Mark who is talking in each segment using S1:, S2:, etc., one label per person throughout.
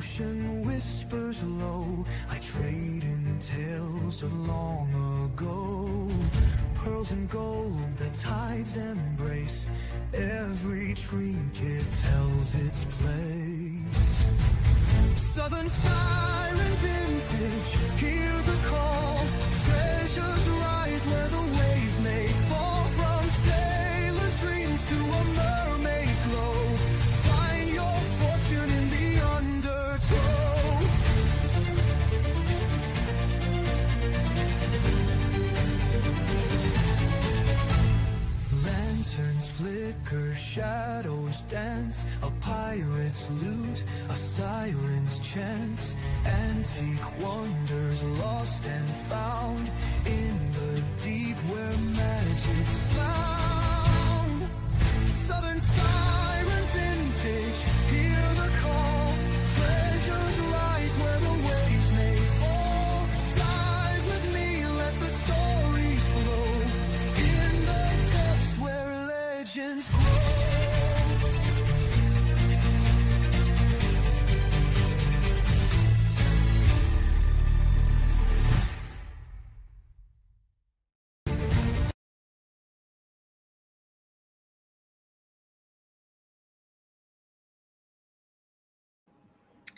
S1: ocean whispers low. I trade in tales of long ago. Pearls and gold, the tides embrace. Every trinket tells its place. Southern siren vintage, hear the call. Treasures rise where the waves may fall. From sailors' dreams to a mermaid's glow. Find your fortune in the undertow. Lanterns flicker, shadows dance. A pirate's lute, a siren's chant. Antique wonders lost and found in the deep where magic's bound. Southern siren vintage, hear the call. Treasures rise where the waves may fall. Dive with me, let the stories flow. In the depths where legends grow.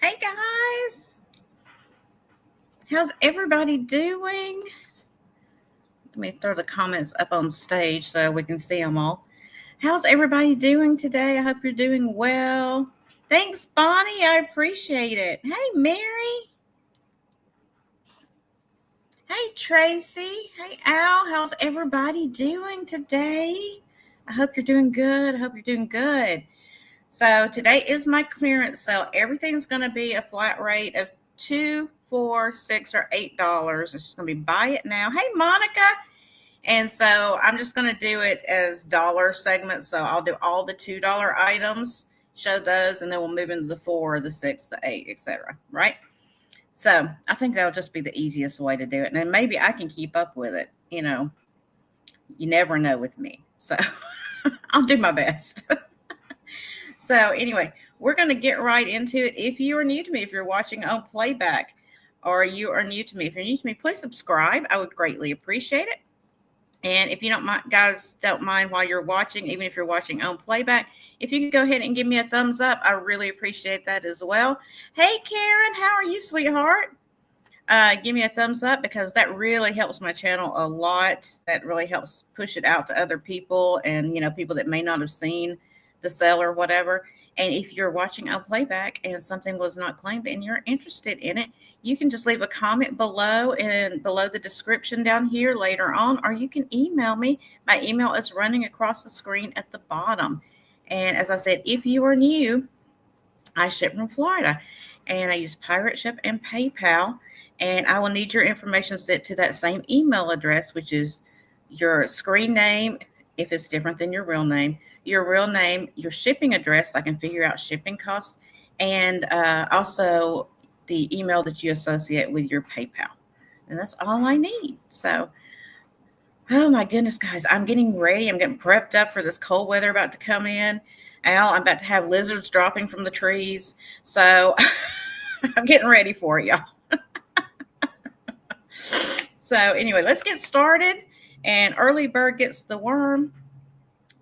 S2: Hey guys, how's everybody doing? Let me throw the comments up on stage so we can see them all. How's everybody doing today? I hope you're doing well. Thanks, Bonnie. I appreciate it. Hey, Mary. Hey, Tracy. Hey, Al. How's everybody doing today? I hope you're doing good. I hope you're doing good. So today is my clearance sale. Everything's going to be a flat rate of $2, $4, $6, or $8. It's just going to be buy it now. Hey, Monica. And so I'm just going to do it as dollar segments. So I'll do all the $2 items, show those, and then we'll move into the 4, the 6, the 8, etc. Right? So I think that'll just be the easiest way to do it. And then maybe I can keep up with it. You know, you never know with me. So I'll do my best. So anyway, we're going to get right into it. If you are new to me, if you're watching on playback or you are new to me, if you're new to me, please subscribe. I would greatly appreciate it. And if you don't mind, guys, don't mind while you're watching, even if you're watching on playback, if you could go ahead and give me a thumbs up, I really appreciate that as well. Hey, Karen, how are you, sweetheart? Give me a thumbs up because that really helps my channel a lot. That really helps push it out to other people and, you know, people that may not have seen the sale or whatever. And if you're watching on playback and something was not claimed and you're interested in it, you can just leave a comment below and below the description down here later on, or you can email me. My email is running across the screen at the bottom. And as I said, if you are new, I ship from Florida and I use Pirate Ship and PayPal. And I will need your information sent to that same email address, which is your screen name, if it's different than your real name, your shipping address, so I can figure out shipping costs, and also the email that you associate with your PayPal. And that's all I need. So, oh my goodness, guys, I'm getting ready. I'm getting prepped up for this cold weather about to come in. Al, I'm about to have lizards dropping from the trees. So I'm getting ready for y'all. So anyway, let's get started. And early bird gets the worm.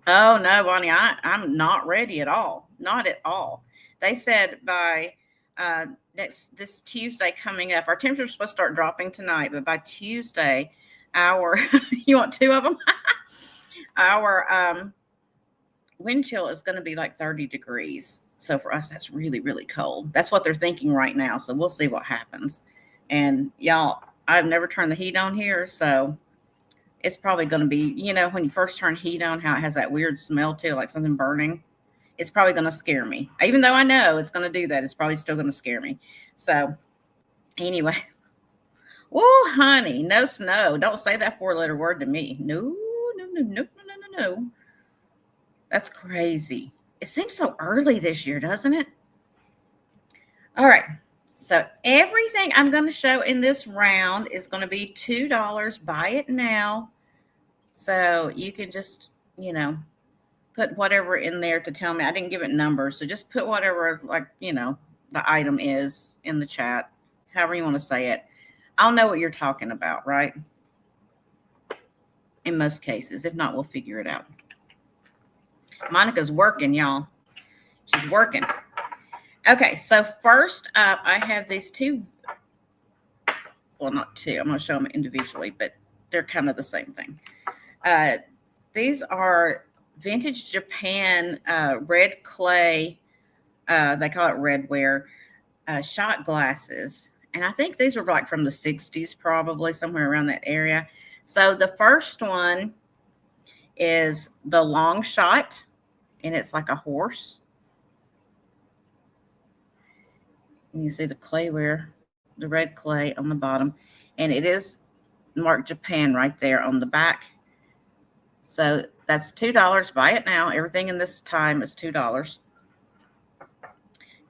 S2: Oh no, Bonnie, I'm not ready at all. Not at all. They said by this Tuesday coming up, our temperature's supposed to start dropping tonight, but by Tuesday, our you want 2 of them? Our wind chill is going to be like 30 degrees. So for us, that's really, really cold. That's what they're thinking right now. So we'll see what happens. And y'all, I've never turned the heat on here, so it's probably going to be, you know, when you first turn heat on, how it has that weird smell to it, like something burning. It's probably going to scare me. Even though I know it's going to do that, it's probably still going to scare me. So anyway, oh, honey, no snow. Don't say that 4-letter word to me. No. That's crazy. It seems so early this year, doesn't it? All right. So everything I'm going to show in this round is going to be $2. Buy it now. So you can just, you know, put whatever in there to tell me. I didn't give it numbers. So just put whatever, like, you know, the item is in the chat, however you want to say it. I'll know what you're talking about, right? In most cases. If not, we'll figure it out. Monica's working, y'all. She's working. Okay, so first up, I have these two. Well, not two. I'm going to show them individually, but they're kind of the same thing. These are vintage Japan red clay. They call it redware shot glasses. And I think these were like from the 60s, probably somewhere around that area. So the first one is the long shot, and it's like a horse. And you see the clayware, the red clay on the bottom, and it is marked Japan right there on the back. So that's $2. Buy it now. Everything in this time is $2.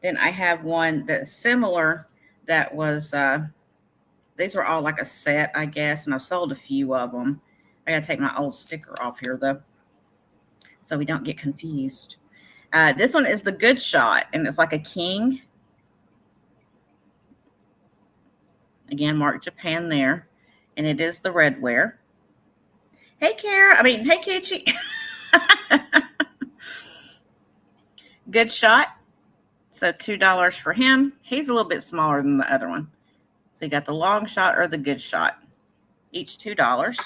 S2: Then I have one that's similar. That was these were all like a set, I guess, and I've sold a few of them. I gotta take my old sticker off here though, so we don't get confused. This one is the good shot, and it's like a king. Again, marked Japan there, and it is the redware. Hey, Kara. Hey, Kitchi. Good shot. So $2 for him. He's a little bit smaller than the other one. So you got the long shot or the good shot. Each $2.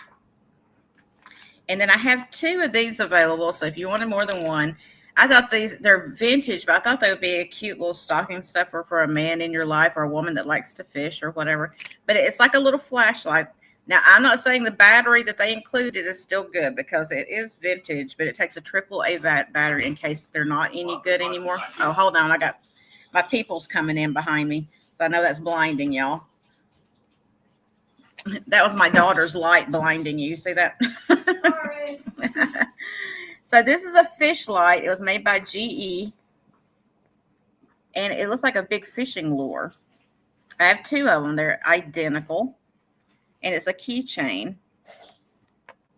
S2: And then I have two of these available. So if you wanted more than one, I thought they're vintage, but I thought they would be a cute little stocking stuffer for a man in your life or a woman that likes to fish or whatever. But it's like a little flashlight. Now, I'm not saying the battery that they included is still good because it is vintage, but it takes a AAA battery in case they're not any good anymore. Oh, hold on. I got my people's coming in behind me. So I know that's blinding y'all. That was my daughter's light blinding you. See that? Sorry. So this is a fish light. It was made by GE. And it looks like a big fishing lure. I have two of them. They're identical. And it's a keychain.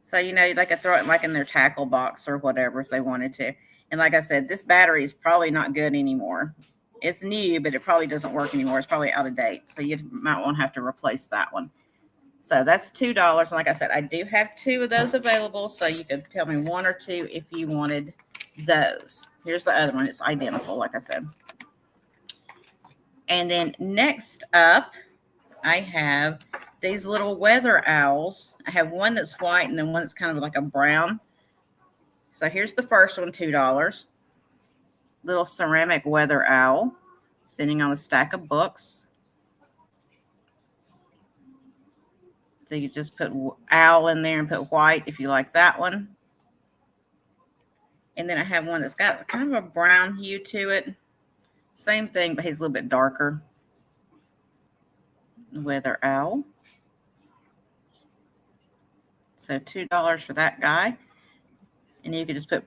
S2: So, they could throw it like in their tackle box or whatever if they wanted to. And like I said, this battery is probably not good anymore. It's new, but it probably doesn't work anymore. It's probably out of date. So you might want to have to replace that one. So that's $2. And like I said, I do have two of those available. So you could tell me one or two if you wanted those. Here's the other one. It's identical, like I said. And then next up, I have these little weather owls. I have one that's white and then one that's kind of like a brown. So here's the first one, $2. Little ceramic weather owl sitting on a stack of books. So you just put owl in there and put white if you like that one. And then I have one that's got kind of a brown hue to it. Same thing, but he's a little bit darker. Weather owl. So $2 for that guy. And you could just put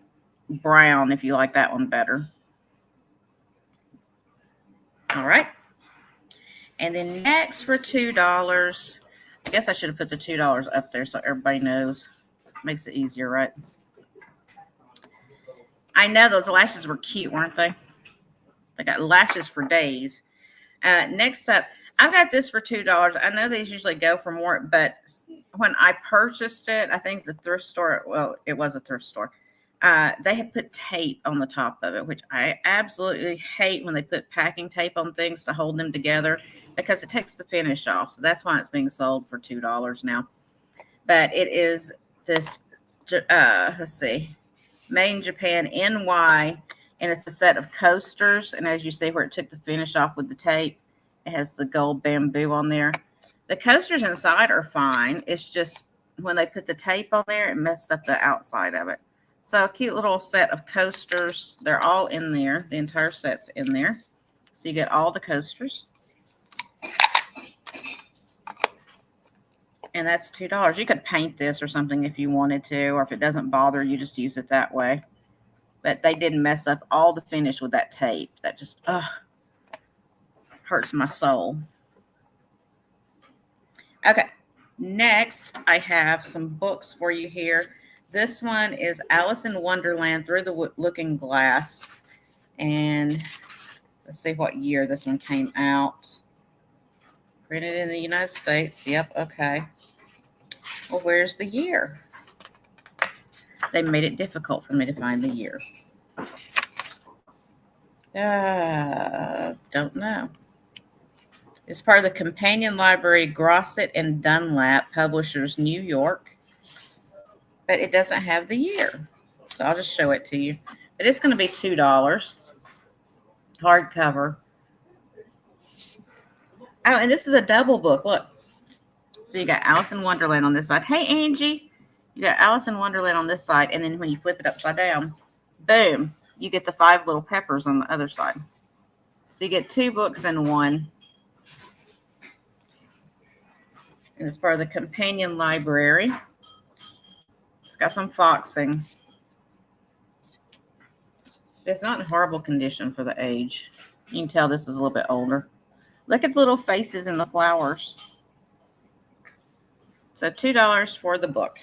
S2: brown if you like that one better. All right. And then next for $2, I guess I should have put the $2 up there so everybody knows. Makes it easier, right? I know those lashes were cute, weren't they? They got lashes for days. Next up, I've got this for $2. I know these usually go for more, but when I purchased it, I think the thrift store, well, it was a thrift store. They had put tape on the top of it, which I absolutely hate when they put packing tape on things to hold them together because it takes the finish off. So that's why it's being sold for $2 now. But it is this, let's see, made in Japan, NY, and it's a set of coasters. And as you see where it took the finish off with the tape, it has the gold bamboo on there. The coasters inside are fine. It's just when they put the tape on there, it messed up the outside of it. So a cute little set of coasters. They're all in there. The entire set's in there. So you get all the coasters. And that's $2. You could paint this or something if you wanted to, or if it doesn't bother you, just use it that way. But they didn't mess up all the finish with that tape. That just hurts my soul. Okay, next I have some books for you here. This one is Alice in Wonderland Through the Looking Glass. And Let's see what year this one came out. Printed in the United States. Yep, okay. Well, where's the year? They made it difficult for me to find the year. Don't know. It's part of the companion library, Grosset and Dunlap, publishers, New York. But it doesn't have the year. So I'll just show it to you. But it's going to be $2. Hardcover. Oh, and this is a double book. Look. So you got Alice in Wonderland on this side. Hey, Angie. You got Alice in Wonderland on this side. And then when you flip it upside down, boom, you get the 5 little peppers on the other side. So you get 2 books in one. And it's part of the companion library. It's got some foxing. It's not in horrible condition for the age. You can tell this is a little bit older. Look at the little faces and the flowers. So $2 for the book.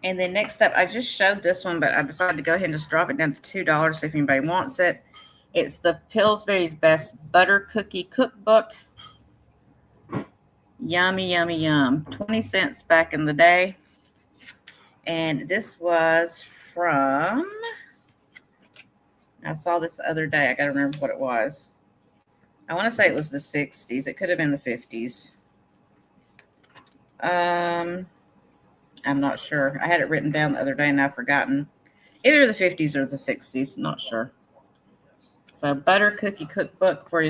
S2: And then next up, I just showed this one, but I decided to go ahead and just drop it down to $2 if anybody wants it. It's the Pillsbury's Best Butter Cookie Cookbook. Yummy, yummy, yum. 20 cents back in the day. And this was from, I saw this the other day. I got to remember what it was. I want to say it was the 60s. It could have been the 50s. I'm not sure. I had it written down the other day and I've forgotten. Either the 50s or the 60s. Not sure. So Butter Cookie Cookbook for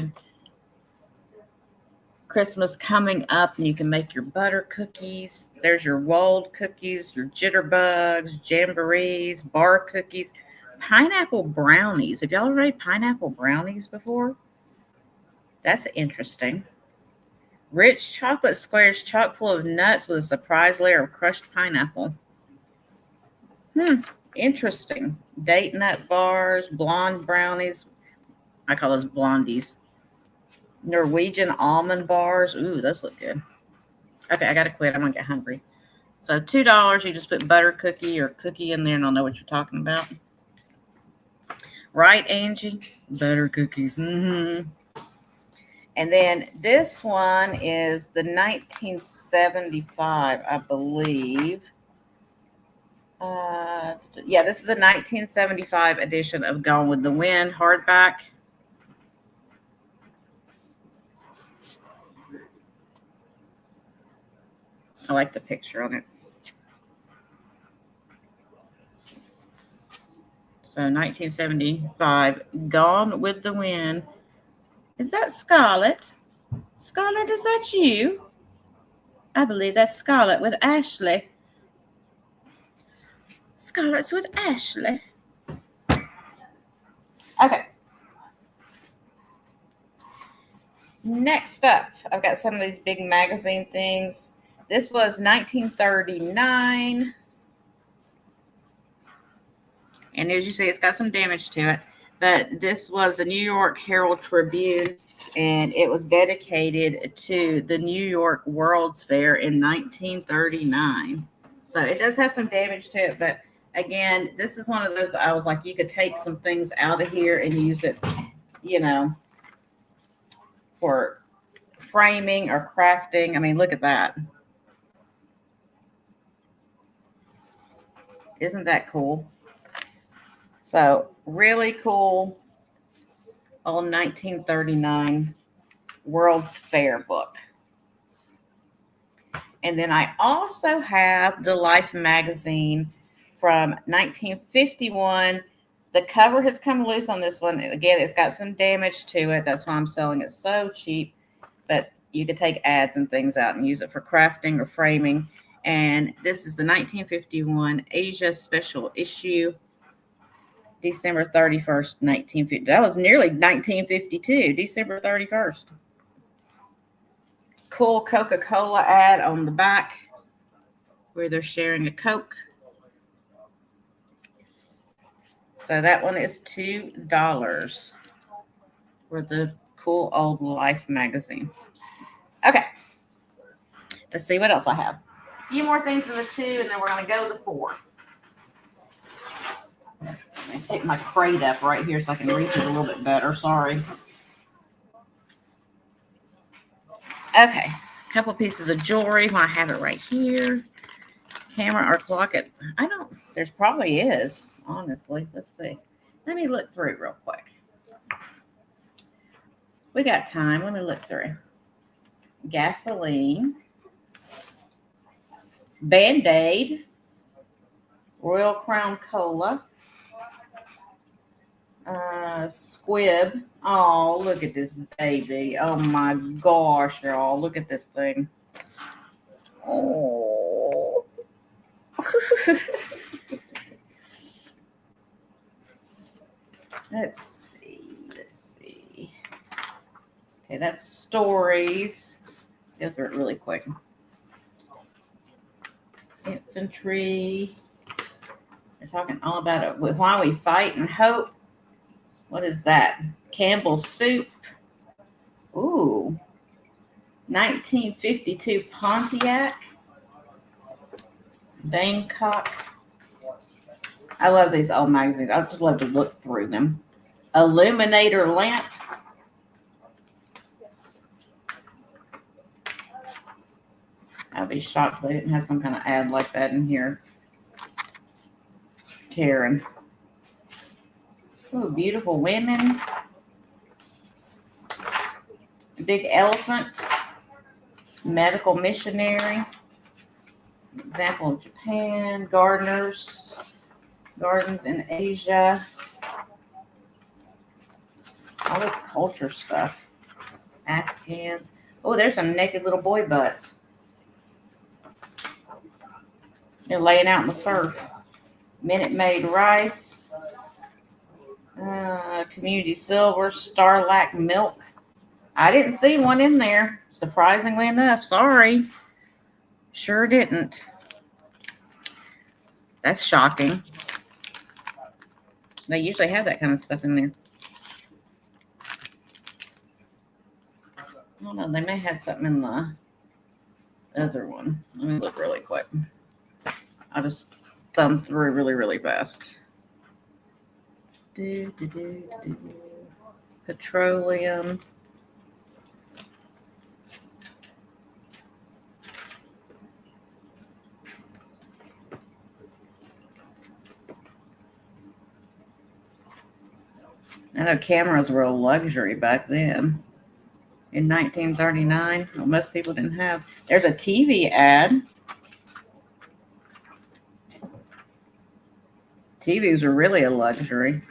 S2: Christmas coming up, and you can make your butter cookies. There's your rolled cookies, your jitterbugs, jamborees, bar cookies, pineapple brownies. Have y'all read pineapple brownies before? That's interesting. Rich chocolate squares chock full of nuts with a surprise layer of crushed pineapple. Interesting. Date nut bars, blonde brownies. I call those blondies. Norwegian almond bars. Ooh, those look good. Okay, I got to quit. I'm going to get hungry. So $2, you just put butter cookie or cookie in there and I'll know what you're talking about. Right, Angie? Butter cookies. Mm-hmm. And then this one is the 1975, I believe. Yeah, this is the 1975 edition of Gone with the Wind hardback. I like the picture on it. So 1975, Gone with the Wind. Is that Scarlett? Scarlett, is that you? I believe that's Scarlett with Ashley. Scarlett's with Ashley. Okay. Next up, I've got some of these big magazine things. This was 1939. And as you see, it's got some damage to it. But this was the New York Herald Tribune, and it was dedicated to the New York World's Fair in 1939. So it does have some damage to it, but again, this is one of those, I was like, you could take some things out of here and use it, you know, for framing or crafting. I mean, look at that. Isn't that cool? So really cool old 1939 World's Fair book. And then I also have the Life magazine from 1951. The cover has come loose on this one. Again, it's got some damage to it. That's why I'm selling it so cheap. But you could take ads and things out and use it for crafting or framing. And this is the 1951 Asia special issue. December 31st, 1950. That was nearly 1952, December 31st. Cool Coca-Cola ad on the back where they're sharing a Coke. So that one is $2 for the cool old Life magazine. Okay. Let's see what else I have. A few more things in the 2, and then we're going to go to the 4. Let me pick my crate up right here so I can reach it a little bit better. Sorry. Okay, a couple pieces of jewelry. I have it right here. Camera or clock it. I don't, there's probably is, honestly. Let's see. Let me look through real quick. We got time. Let me look through. Gasoline. Band-Aid. Royal Crown Cola. Squib. Oh, look at this baby. Oh my gosh, y'all. Look at this thing. Oh. Let's see. Okay, that's stories. Go through it really quick. Infantry. They're talking all about it. Why we fight and hope. What is that? Campbell's soup. Ooh. 1952 Pontiac. Bangkok. I love these old magazines. I just love to look through them. Illuminator lamp. I'd be shocked if they didn't have some kind of ad like that in here. Karen. Ooh, beautiful women. Big elephant. Medical missionary. Example of Japan. Gardeners. Gardens in Asia. All this culture stuff. Afghans. Oh, there's some naked little boy butts. They're laying out in the surf. Minute Maid rice. Community silver. Starlac milk. I didn't see one in there, surprisingly enough. Sorry. Sure didn't. That's shocking. They usually have that kind of stuff in there. I don't know. They may have something in the other one. Let me look really quick. I'll just thumb through really, really fast. Petroleum. I know cameras were a luxury back then. In 1939, well, most people didn't have. There's a TV ad. TVs were really a luxury.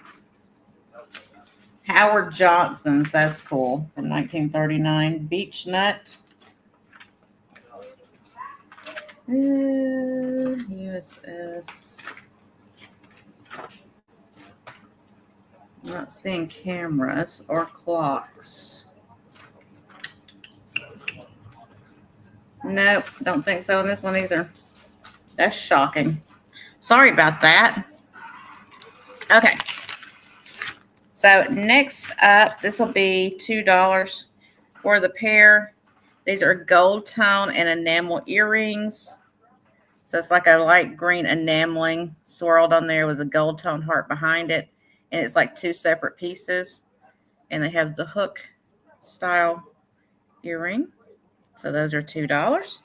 S2: Howard Johnson's, that's cool, from 1939. Beech Nut. USS. Not seeing cameras or clocks. Nope, don't think so in this one either. That's shocking. Sorry about that. Okay. So next up, this will be $2 for the pair. These are gold tone and enamel earrings. So it's like a light green enameling swirled on there with a gold tone heart behind it. And it's like two separate pieces. And they have the hook style earring. So those are $2.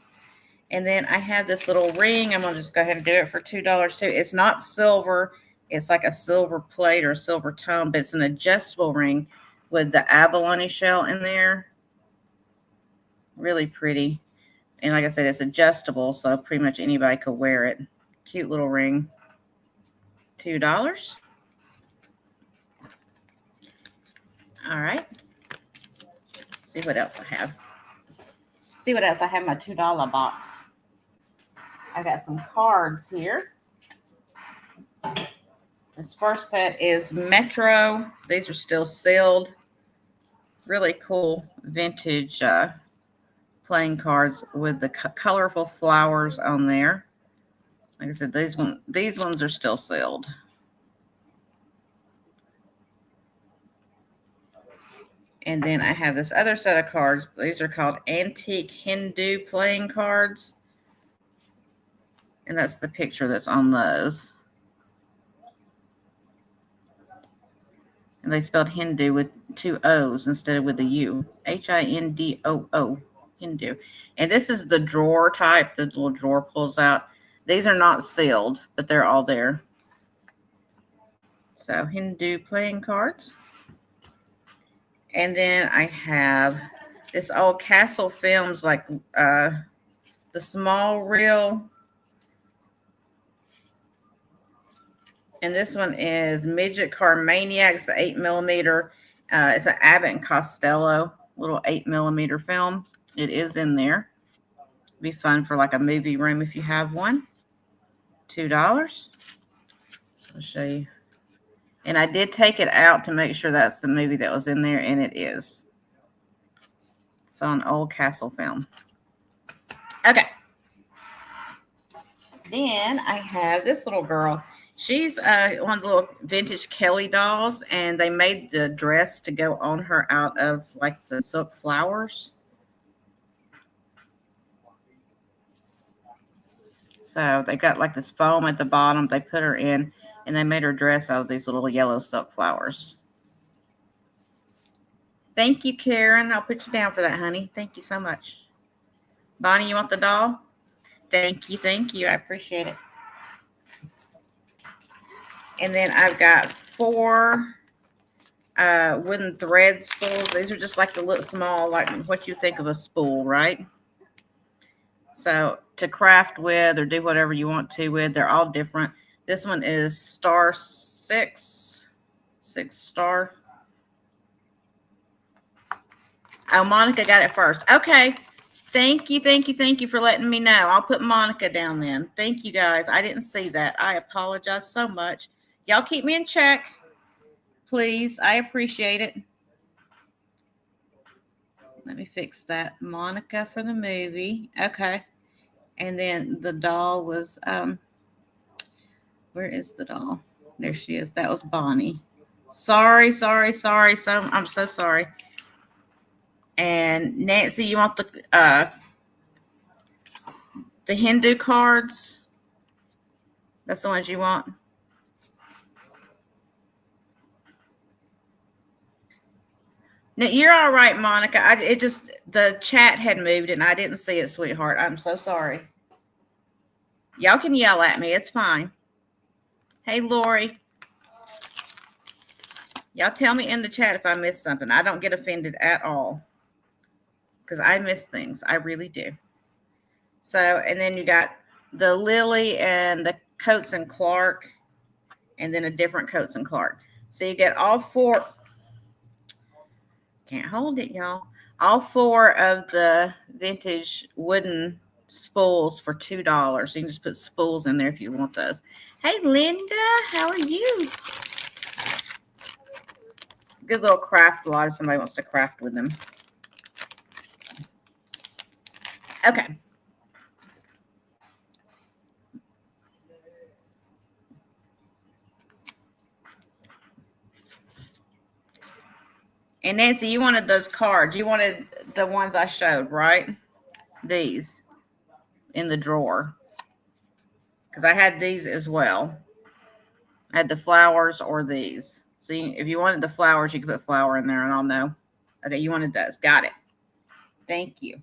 S2: And then I have this little ring. I'm going to just go ahead and do it for $2 too. It's not silver. It's like a silver plate or a silver tone, but it's an adjustable ring with the abalone shell in there. Really pretty. And like I said, it's adjustable, so pretty much anybody could wear it. Cute little ring. $2. All right. See what else I have. See what else I have in my $2 box. I got some cards here. This first set is Metro. These are still sealed. Really cool vintage playing cards with the colorful flowers on there. Like I said, these ones are still sealed. And then I have this other set of cards. These are called Antique Hindu playing cards. And that's the picture that's on those. And they spelled Hindu with 2 O's instead of with a U. Hindoo. Hindu. And this is the drawer type. The little drawer pulls out. These are not sealed, but they're all there. So Hindu playing cards. And then I have this old Castle Films, like the small reel. And this one is Midget Car Maniacs, the 8mm. It's an Abbott and Costello little 8mm film. It is in there. Be fun for like a movie room if you have one. $2. I'll show you. And I did take it out to make sure that's the movie that was in there, and it is. It's on old Castle film. Okay. Then I have this little girl. She's one of the little vintage Kelly dolls, and they made the dress to go on her out of like the silk flowers. So they got like this foam at the bottom. They put her in, and they made her dress out of these little yellow silk flowers. Thank you, Karen. I'll put you down for that, honey. Thank you so much. Bonnie, you want the doll? Thank you. Thank you. I appreciate it. And then I've got 4 wooden thread spools. These are just like the little small, like what you think of a spool, right? So to craft with or do whatever you want to with, they're all different. This one is star 6 star. Oh, Monica got it first. Okay. Thank you for letting me know. I'll put Monica down then. Thank you, guys. I didn't see that. I apologize so much. Y'all keep me in check, please. I appreciate it. Let me fix that. Monica for the movie. Okay. And then the doll was, where is the doll? There she is. That was Bonnie. Sorry. So I'm so sorry. And Nancy, you want the Hindu cards? That's the ones you want? No, you're all right, Monica. The chat had moved and I didn't see it, sweetheart. I'm so sorry. Y'all can yell at me. It's fine. Hey, Lori. Y'all tell me in the chat if I missed something. I don't get offended at all because I miss things. I really do. So, and then you got the Lily and the Coates and Clark, and then a different Coates and Clark. So you get all 4. Can't hold it, y'all. All 4 of the vintage wooden spools for $2. So you can just put spools in there if you want those. Hey, Linda, how are you? Good little craft lot if somebody wants to craft with them. Okay. And Nancy, you wanted those cards. You wanted the ones I showed, right? These in the drawer. Because I had these as well. I had the flowers or these. So if you wanted the flowers, you could put flower in there and I'll know. Okay, you wanted those. Got it. Thank you.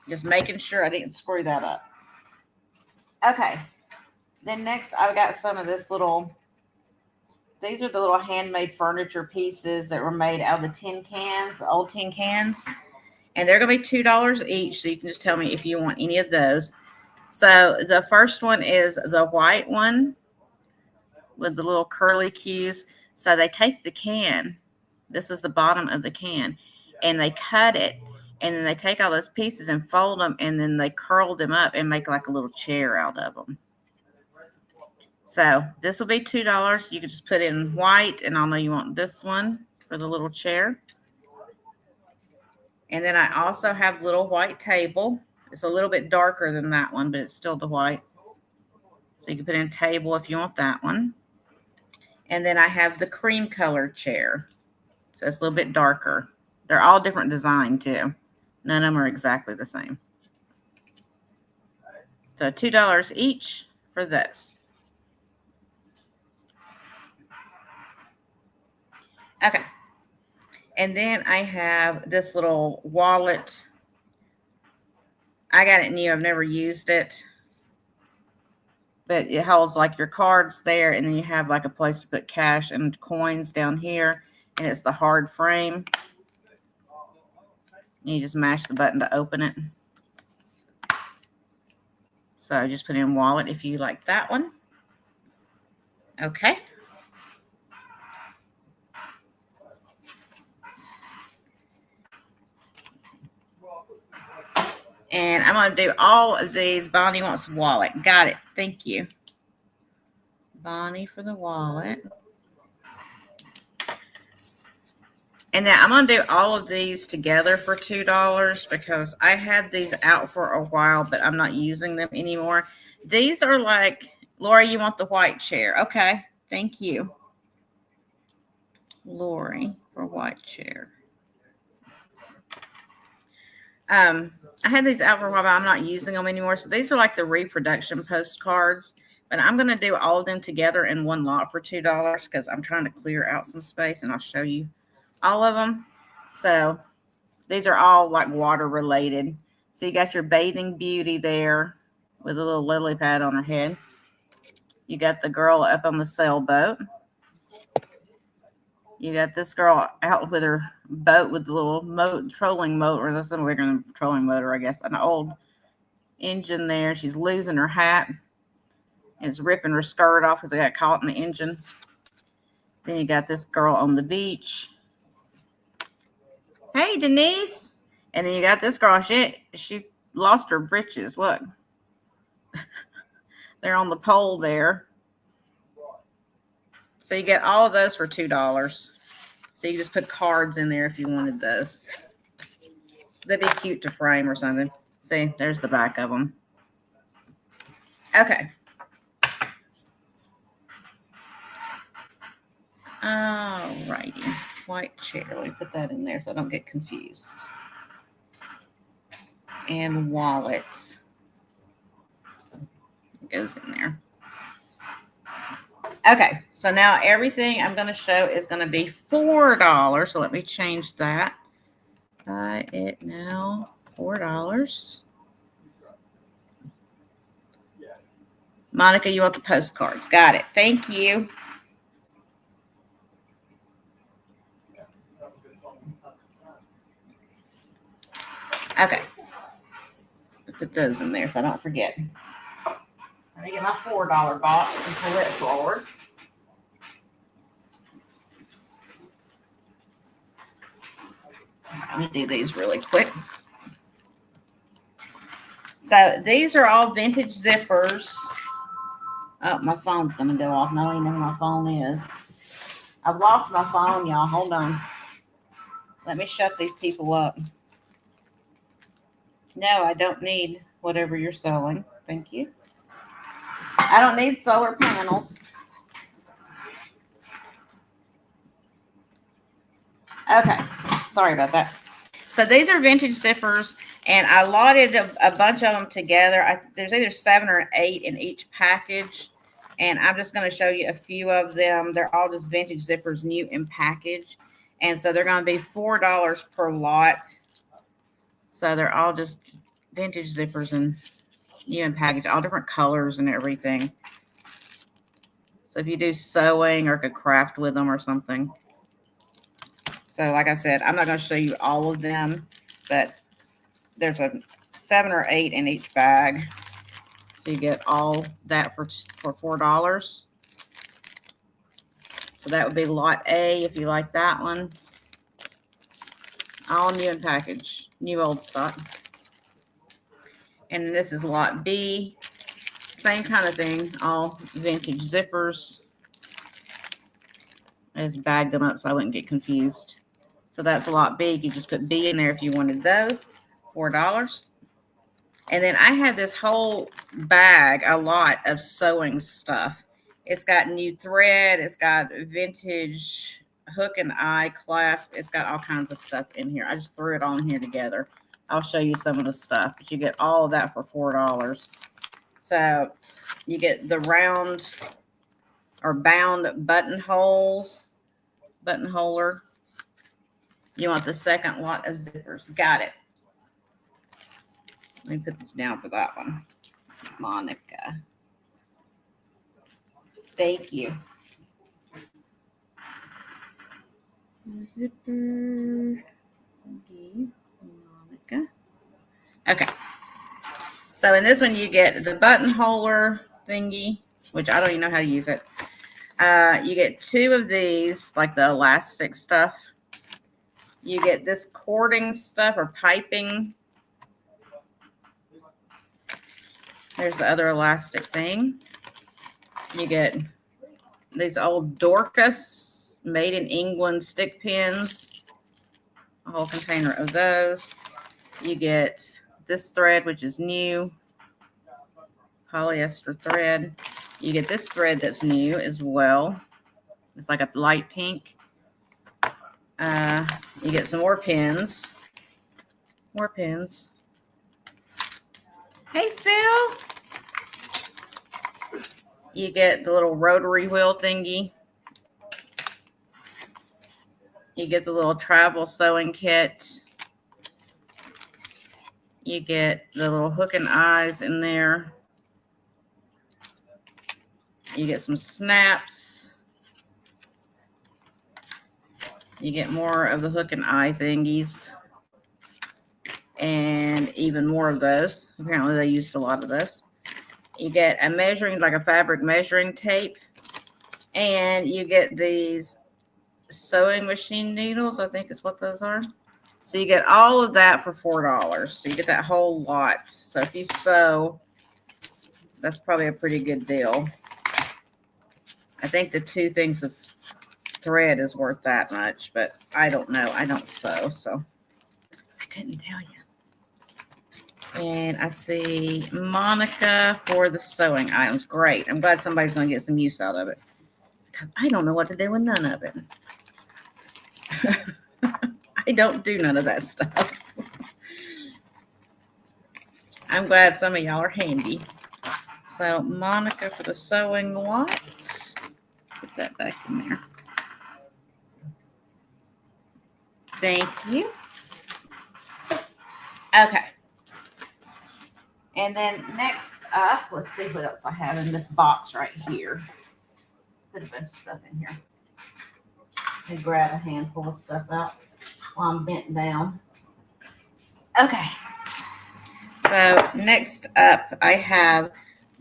S2: Just making sure I didn't screw that up. Okay. Then next, I've got some of this little... These are the little handmade furniture pieces that were made out of the tin cans, the old tin cans. And they're going to be $2 each. So you can just tell me if you want any of those. So the first one is the white one with the little curly cues. So they take the can. This is the bottom of the can. And they cut it. And then they take all those pieces and fold them. And then they curl them up and make like a little chair out of them. So this will be $2. You can just put it in white, and I'll know you want this one for the little chair. And then I also have little white table. It's a little bit darker than that one, but it's still the white. So you can put in table if you want that one. And then I have the cream colored chair. So it's a little bit darker. They're all different design too. None of them are exactly the same. So $2 each for this. Okay. And then I have this little wallet. I got it new. I've never used it. But it holds like your cards there, and then you have like a place to put cash and coins down here. And it's the hard frame. And you just mash the button to open it. So I just put in wallet if you like that one. Okay. And I'm going to do all of these. Bonnie wants wallet. Got it. Thank you. Bonnie for the wallet. And then I'm going to do all of these together for $2 because I had these out for a while, but I'm not using them anymore. These are like, Lori, you want the white chair. Okay. Thank you. Lori for white chair. I had these out for a while, but I'm not using them anymore. So these are like the reproduction postcards. But I'm going to do all of them together in one lot for $2 because I'm trying to clear out some space, and I'll show you all of them. So these are all like water related. So you got your bathing beauty there with a little lily pad on her head. You got the girl up on the sailboat. You got this girl out with her boat with the little trolling motor. That's a bigger than trolling motor, I guess. An old engine there. She's losing her hat. It's ripping her skirt off because it got caught in the engine. Then you got this girl on the beach. Hey, Denise. And then you got this girl. She lost her britches. Look. They're on the pole there. So you get all of those for $2. So you just put cards in there if you wanted those. They'd be cute to frame or something. See, there's the back of them. Okay. Alrighty. White chair. Let me put that in there so I don't get confused. And wallets. It goes in there. Okay, so now everything I'm going to show is going to be $4. So let me change that. Buy it now, $4. Monica, you want the postcards. Got it. Thank you. Okay. I'll put those in there so I don't forget. Let me get my $4 box and pull it forward. I'm going to do these really quick. So these are all vintage zippers. Oh, my phone's going to go off. No, I know where my phone is. I've lost my phone, y'all. Hold on. Let me shut these people up. No, I don't need whatever you're selling. Thank you. I don't need solar panels. Okay. Sorry about that. So these are vintage zippers, and I lotted a bunch of them together. There's either 7 or 8 in each package, and I'm just going to show you a few of them. They're all just vintage zippers, new in package, and so they're going to be $4 per lot. So they're all just vintage zippers and new in package, all different colors and everything. So if you do sewing or could craft with them or something. So like I said, I'm not going to show you all of them, but there's a 7 or 8 in each bag. So you get all that for $4. So that would be lot A if you like that one. All new in package, new old stock. And this is lot B. Same kind of thing, all vintage zippers. I just bagged them up so I wouldn't get confused. So that's a lot B. You just put B in there if you wanted those. $4. And then I had this whole bag, a lot of sewing stuff. It's got new thread. It's got vintage hook and eye clasp. It's got all kinds of stuff in here. I just threw it all in here together. I'll show you some of the stuff. But you get all of that for $4. So you get the round or bound buttonholes. buttonholer. You want the second lot of zippers. Got it. Let me put this down for that one. Monica. Thank you. Zipper. Monica. Okay. So in this one, you get the buttonholer thingy, which I don't even know how to use it. You get 2 of these, like the elastic stuff. You get this cording stuff or piping. There's the other elastic thing. You get these old Dorcas made in England stick pins. A whole container of those. You get this thread, which is new. Polyester thread. You get this thread that's new as well. It's like a light pink. You get some more pins. More pins. Hey, Phil. You get the little rotary wheel thingy. You get the little travel sewing kit. You get the little hook and eyes in there. You get some snaps. You get more of the hook and eye thingies. And even more of those. Apparently they used a lot of this. You get a measuring, like a fabric measuring tape. And you get these sewing machine needles, I think is what those are. So you get all of that for $4. So you get that whole lot. So if you sew, that's probably a pretty good deal. I think the 2 things of thread is worth that much, but I don't know. I don't sew, so I couldn't tell you. And I see Monica for the sewing items. Great. I'm glad somebody's going to get some use out of it. Because I don't know what to do with none of it. I don't do none of that stuff. I'm glad some of y'all are handy. So Monica for the sewing lots. Put that back in there. Thank you. Okay. And then next up, let's see what else I have in this box right here. Put a bunch of stuff in here. And grab a handful of stuff out while I'm bent down. Okay. So next up, I have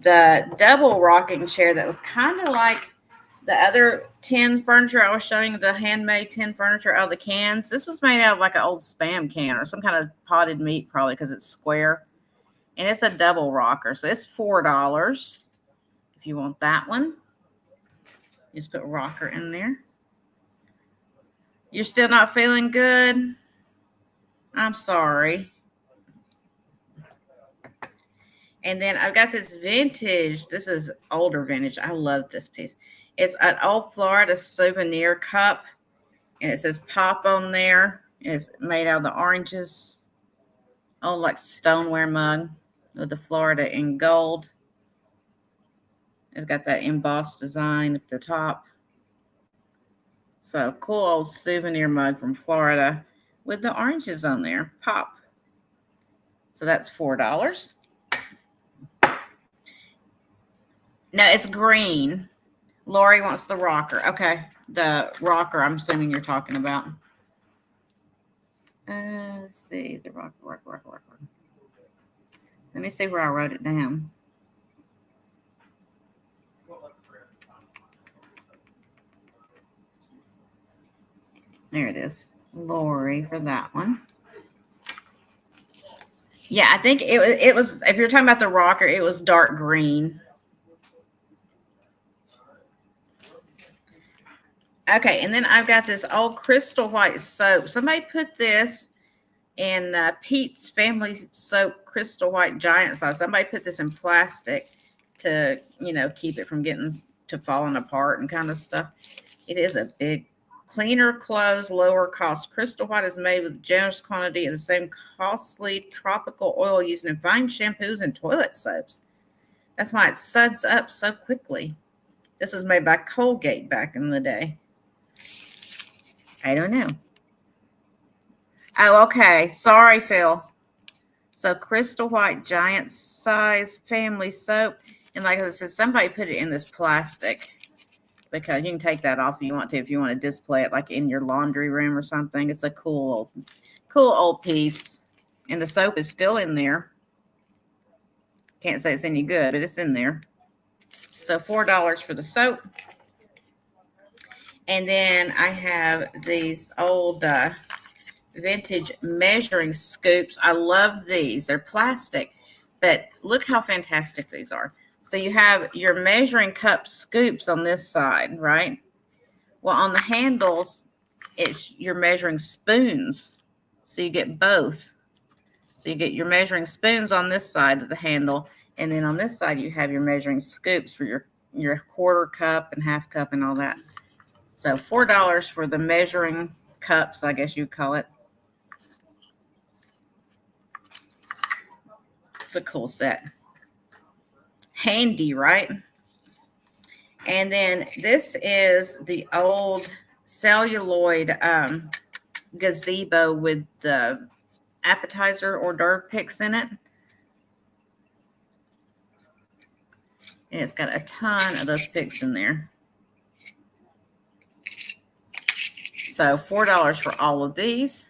S2: the double rocking chair that was kind of like the other tin furniture I was showing, the handmade tin furniture out of the cans. This was made out of like an old Spam can or some kind of potted meat, probably because it's square. And it's a double rocker. So it's $4 if you want that one. Just put rocker in there. You're still not feeling good? I'm sorry. And then I've got this vintage. This is older vintage. I love this piece. It's an old Florida souvenir cup. And it says pop on there. It's made out of the oranges. Oh, like stoneware mug with the Florida in gold. It's got that embossed design at the top. So cool old souvenir mug from Florida with the oranges on there. Pop. So that's $4. No, it's green. Lori wants the rocker. Okay. The rocker I'm assuming you're talking about. Let's see. The rocker. Let me see where I wrote it down. There it is. Lori for that one. Yeah, I think it was, if you're talking about the rocker, it was dark green. Okay, and then I've got this old crystal white soap. Somebody put this in Pete's Family Soap Crystal White Giant size. Somebody put this in plastic to, keep it from getting to falling apart and kind of stuff. It is a big, cleaner clothes, lower cost. Crystal White is made with a generous quantity of the same costly tropical oil used in fine shampoos and toilet soaps. That's why it suds up so quickly. This was made by Colgate back in the day. I don't know. Oh, okay. Sorry, Phil. So Crystal White Giant Size Family Soap. And like I said, somebody put it in this plastic because you can take that off if you want to, if you want to display it like in your laundry room or something. It's a cool old piece. And the soap is still in there. Can't say it's any good, but it's in there. So $4 for the soap. And then I have these old vintage measuring scoops. I love these. They're plastic, but look how fantastic these are. So you have your measuring cup scoops on this side, right? Well, on the handles, it's your measuring spoons. So you get both. So you get your measuring spoons on this side of the handle, and then on this side you have your measuring scoops for your quarter cup and half cup and all that. So $4 for the measuring cups, I guess you'd call it. It's a cool set. Handy, right? And then this is the old celluloid gazebo with the appetizer hors d'oeuvre picks in it. And it's got a ton of those picks in there. So $4 for all of these.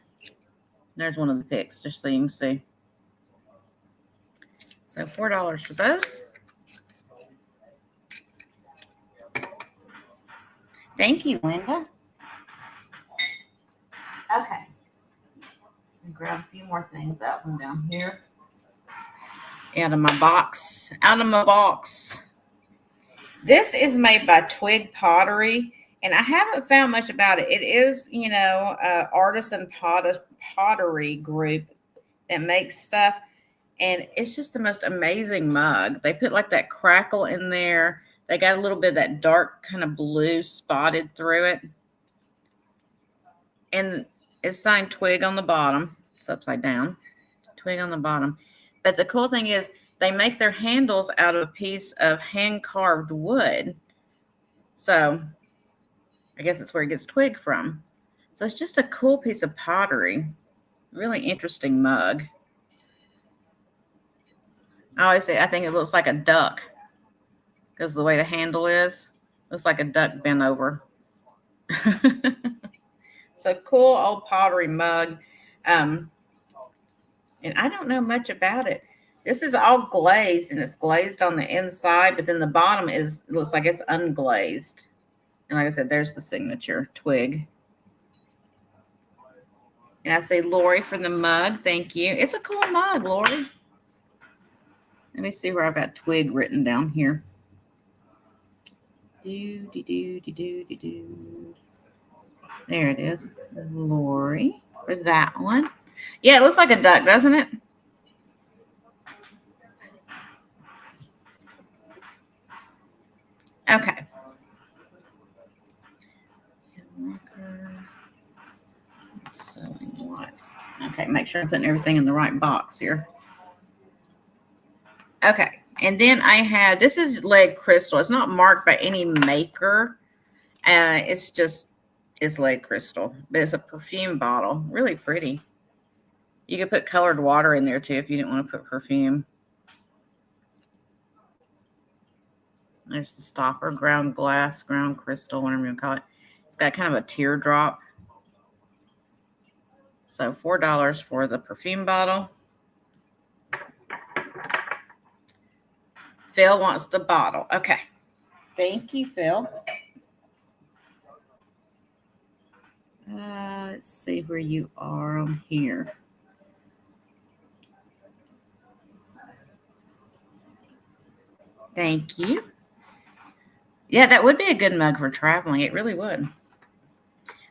S2: There's one of the picks, just so you can see. So $4 for those. Thank you, Linda. Okay. Grab a few more things out from down here. Out of my box. Out of my box. This is made by Twig Pottery, and I haven't found much about it. It is, artisan pottery group that makes stuff, and it's just the most amazing mug. They put like that crackle in there. They got a little bit of that dark kind of blue spotted through it, and it's signed Twig on the bottom. It's upside down. Twig on the bottom. But the cool thing is they make their handles out of a piece of hand-carved wood. So I guess that's where it gets Twig from. So it's just a cool piece of pottery. Really interesting mug. I always say I think it looks like a duck because the way the handle is. Looks like a duck bent over. So cool old pottery mug. And I don't know much about it. This is all glazed, and it's glazed on the inside, but then the bottom looks like it's unglazed. And like I said, there's the signature, Twig. And I say Lori for the mug. Thank you. It's a cool mug, Lori. Let me see where I've got Twig written down here. There it is. Lori for that one. Yeah, it looks like a duck, doesn't it? Okay. Okay, make sure I'm putting everything in the right box here. Okay, and then I have, this is lead crystal. It's not marked by any maker. It's lead crystal, but it's a perfume bottle. Really pretty. You could put colored water in there too if you didn't want to put perfume. There's the stopper, ground glass, ground crystal, whatever you call it. It's got kind of a teardrop. So $4 for the perfume bottle. Phil wants the bottle. Okay. Thank you, Phil. Let's see where you are on here. Thank you. Yeah, that would be a good mug for traveling. It really would.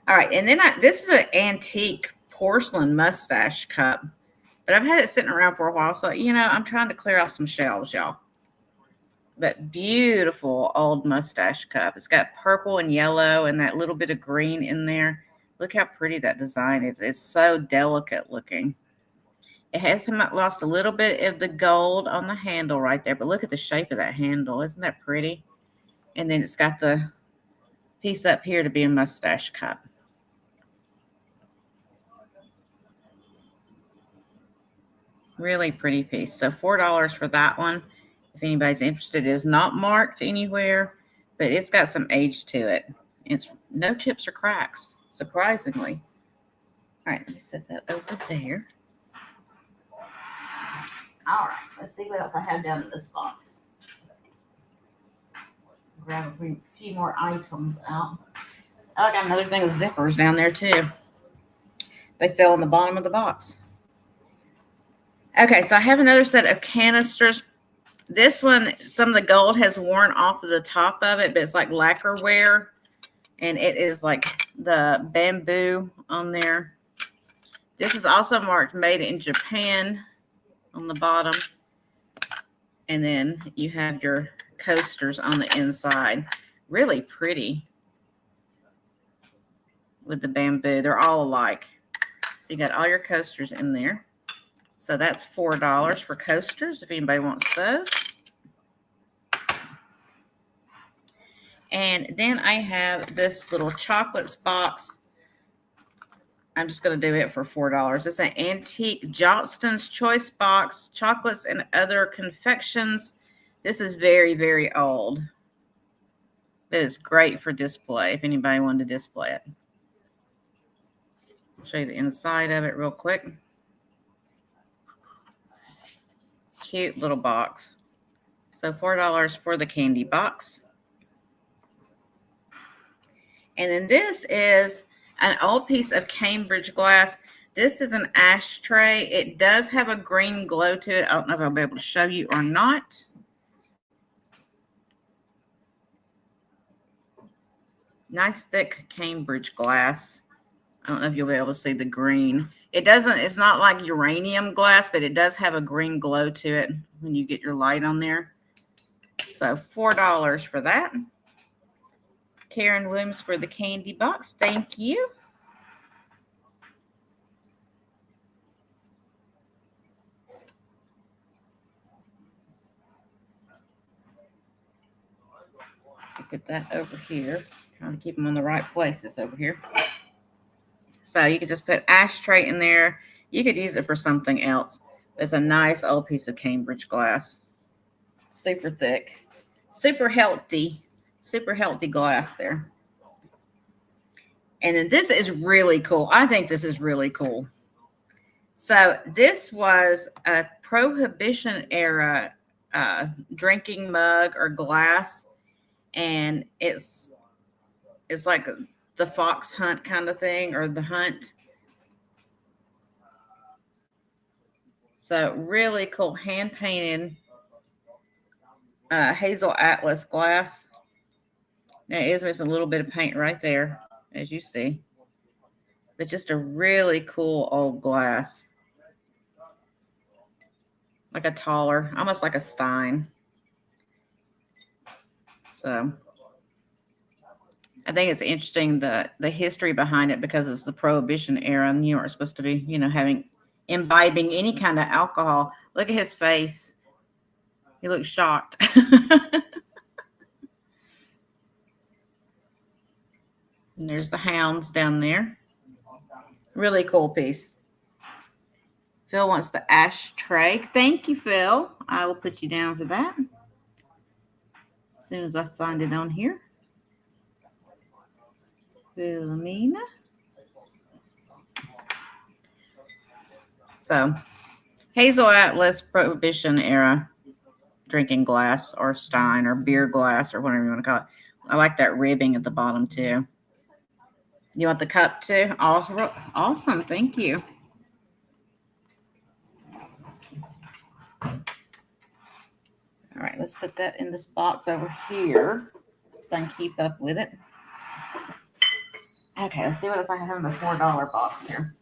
S2: All right. And then this is an antique porcelain mustache cup, but I've had it sitting around for a while. So, I'm trying to clear off some shelves, y'all. But beautiful old mustache cup. It's got purple and yellow and that little bit of green in there. Look how pretty that design is. It's so delicate looking. It has lost a little bit of the gold on the handle right there, but look at the shape of that handle. Isn't that pretty? And then it's got the piece up here to be a mustache cup. Really pretty piece. So $4 for that one. If anybody's interested, it is not marked anywhere, but it's got some age to it. It's no chips or cracks, surprisingly. All right, let me set that over there. All right, let's see what else I have down in this box. Grab a few more items out. Oh, I got another thing of zippers down there too. They fell in the bottom of the box. Okay, so I have another set of canisters. This one, some of the gold has worn off of the top of it, but it's like lacquerware. And it is like the bamboo on there. This is also marked made in Japan on the bottom. And then you have your coasters on the inside. Really pretty with the bamboo. They're all alike. So you got all your coasters in there. So that's $4 for coasters if anybody wants those. And then I have this little chocolates box. I'm just going to do it for $4. It's an antique Johnston's Choice box, chocolates and other confections. This is very, very old. But it's great for display if anybody wanted to display it. I'll show you the inside of it real quick. Cute little box. So $4 for the candy box. And then this is an old piece of Cambridge glass. This is an ashtray. It does have a green glow to it. I don't know if I'll be able to show you or not. Nice thick Cambridge glass. I don't know if you'll be able to see the green. It's not like uranium glass, but it does have a green glow to it when you get your light on there. So $4 for that. Karen Williams for the candy box. Thank you. Put that over here. Trying to keep them on the right places over here. So you could just put ashtray in there. You could use it for something else. It's a nice old piece of Cambridge glass. Super thick. Super healthy glass there. And then this is really cool. I think this is really cool. So this was a Prohibition era drinking mug or glass. And it's like the fox hunt kind of thing, or the hunt. So really cool hand painted hazel atlas glass. Now it is missing a little bit of paint right there, as you see, but just a really cool old glass, like a taller, almost like a stein. So I think it's interesting the history behind it, because it's the Prohibition era and you weren't supposed to be, imbibing any kind of alcohol. Look at his face. He looks shocked. And there's the hounds down there. Really cool piece. Phil wants the ashtray. Thank you, Phil. I will put you down for that as soon as I find it on here. Philomena. So, Hazel Atlas Prohibition era drinking glass, or stein, or beer glass, or whatever you want to call it. I like that ribbing at the bottom too. You want the cup too? Awesome. Thank you. All right, let's put that in this box over here so I can keep up with it. Okay, let's see what else I have in the $4 box here.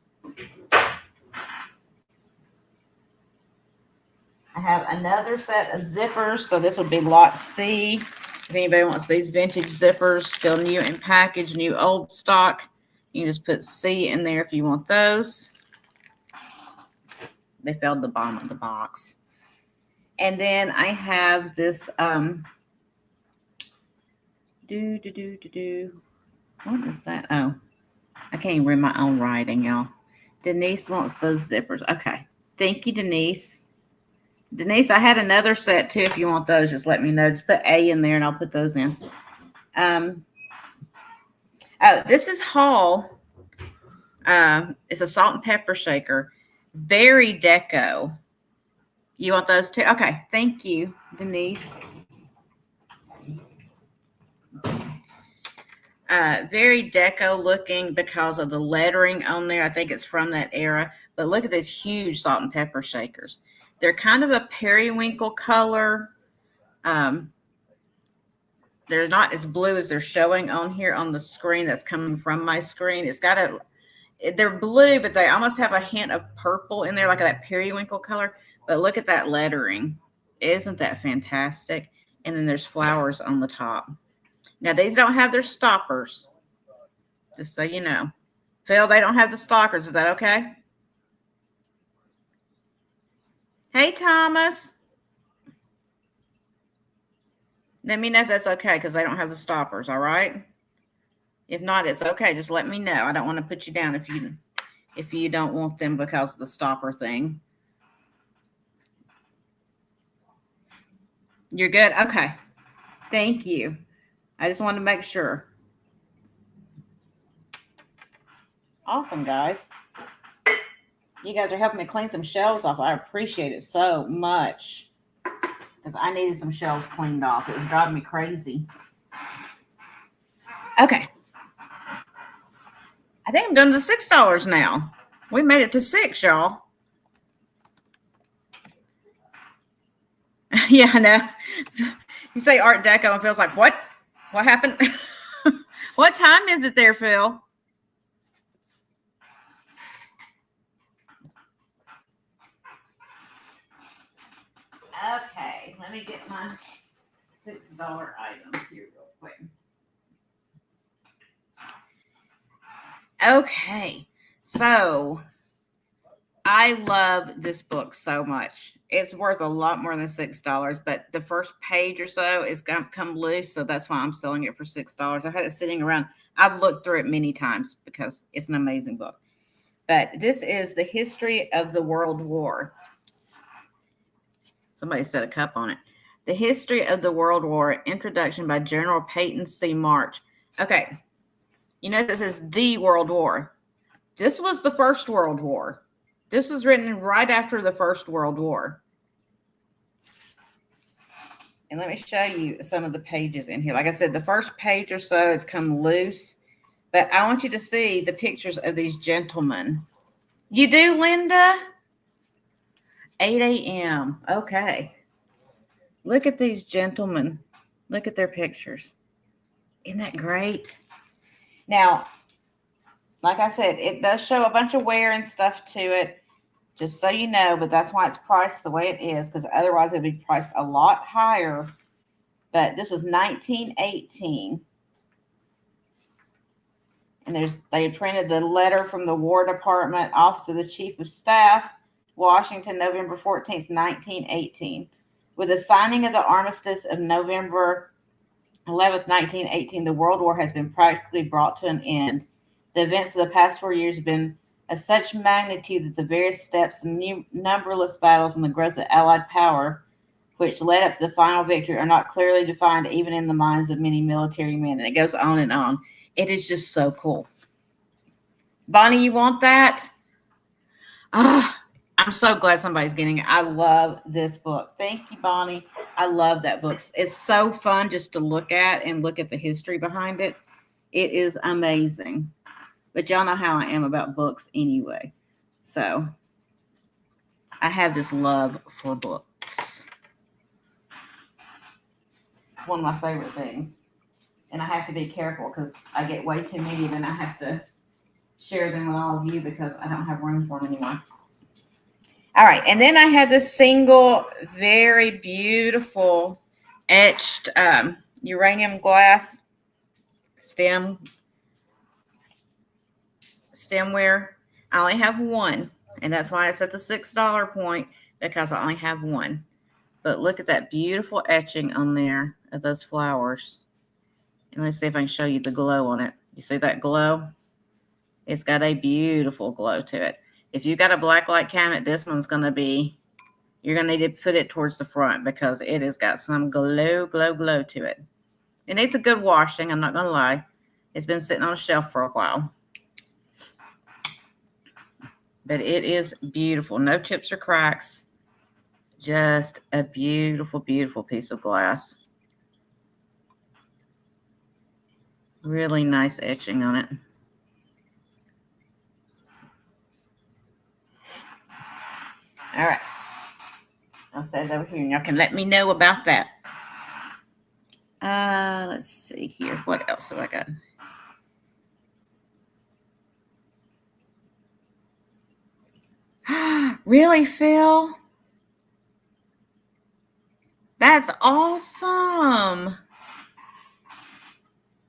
S2: I have another set of zippers. So this would be lot C. If anybody wants these vintage zippers, still new in package, new old stock, you can just put C in there if you want those. They fell to the bottom of the box. And then I have this what is that? Oh, I can't even read my own writing, y'all. Denise wants those zippers. Okay. Thank you, Denise. Denise, I had another set too. If you want those, just let me know. Just put A in there and I'll put those in. Oh, this is Hall. It's a salt and pepper shaker. Very deco. You want those too? Okay. Thank you, Denise. Very deco looking because of the lettering on there. I think it's from that era. But look at these huge salt and pepper shakers. They're kind of a periwinkle color. They're not as blue as they're showing on here on the screen that's coming from my screen. They're blue, but they almost have a hint of purple in there, like that periwinkle color. But look at that lettering. Isn't that fantastic? And then there's flowers on the top. Now, these don't have their stoppers, just so you know. Phil, they don't have the stoppers. Is that okay? Hey, Thomas. Let me know if that's okay because they don't have the stoppers, all right? If not, it's okay. Just let me know. I don't want to put you down if you don't want them because of the stopper thing. You're good? Okay. Thank you. I just wanted to make sure. Awesome, guys. You guys are helping me clean some shelves off. I appreciate it so much because I needed some shelves cleaned off. It was driving me crazy. Okay. I think I'm done to $6 now. We made it to $6, y'all. Yeah, I know. You say Art Deco and Phil's like, what? What happened? What time is it there, Phil? Okay, let me get my $6 items here real quick. Okay, so I love this book so much. It's worth a lot more than $6, but the first page or so is going to come loose, so that's why I'm selling it for $6. I've had it sitting around. I've looked through it many times because it's an amazing book. But this is The History of the World War. Somebody set a cup on it. The History of the World War, introduction by General Peyton C. March. Okay, you know this is the World War. This was the First World War. This was written right after the First World War. And let me show you some of the pages in here. Like I said, the first page or so has come loose. But I want you to see the pictures of these gentlemen. You do, Linda? 8 a.m. Okay. Look at these gentlemen. Look at their pictures. Isn't that great? Now, like I said, it does show a bunch of wear and stuff to it, just so you know, but that's why it's priced the way it is, because otherwise it would be priced a lot higher. But this was 1918. And they printed the letter from the War Department, Office of the Chief of Staff, Washington, November 14th, 1918. With the signing of the armistice of November 11th, 1918, the World War has been practically brought to an end. The events of the past 4 years have been of such magnitude that the various steps, the numberless battles, and the growth of Allied power, which led up to the final victory, are not clearly defined even in the minds of many military men. And it goes on and on. It is just so cool. Bonnie, you want that? I'm so glad somebody's getting it. I love this book. Thank you, Bonnie. I love that book. It's so fun just to look at and look at the history behind it. It is amazing. But y'all know how I am about books anyway. So I have this love for books. It's one of my favorite things. And I have to be careful because I get way too many, then I have to share them with all of you because I don't have room for them anymore. All right, and then I had this single, very beautiful etched uranium glass stemware. I only have one, and that's why it's at the $6 point, because I only have one. But look at that beautiful etching on there of those flowers. And let's see if I can show you the glow on it. You see that glow? It's got a beautiful glow to it. If you got a black light cabinet, this one's going to be, you're going to need to put it towards the front because it has got some glow to it. It needs a good washing, I'm not going to lie. It's been sitting on a shelf for a while. But it is beautiful. No chips or cracks. Just a beautiful, beautiful piece of glass. Really nice etching on it. All right. I'll set it over here and y'all can let me know about that. Let's see here. What else have I got? Really, Phil? That's awesome.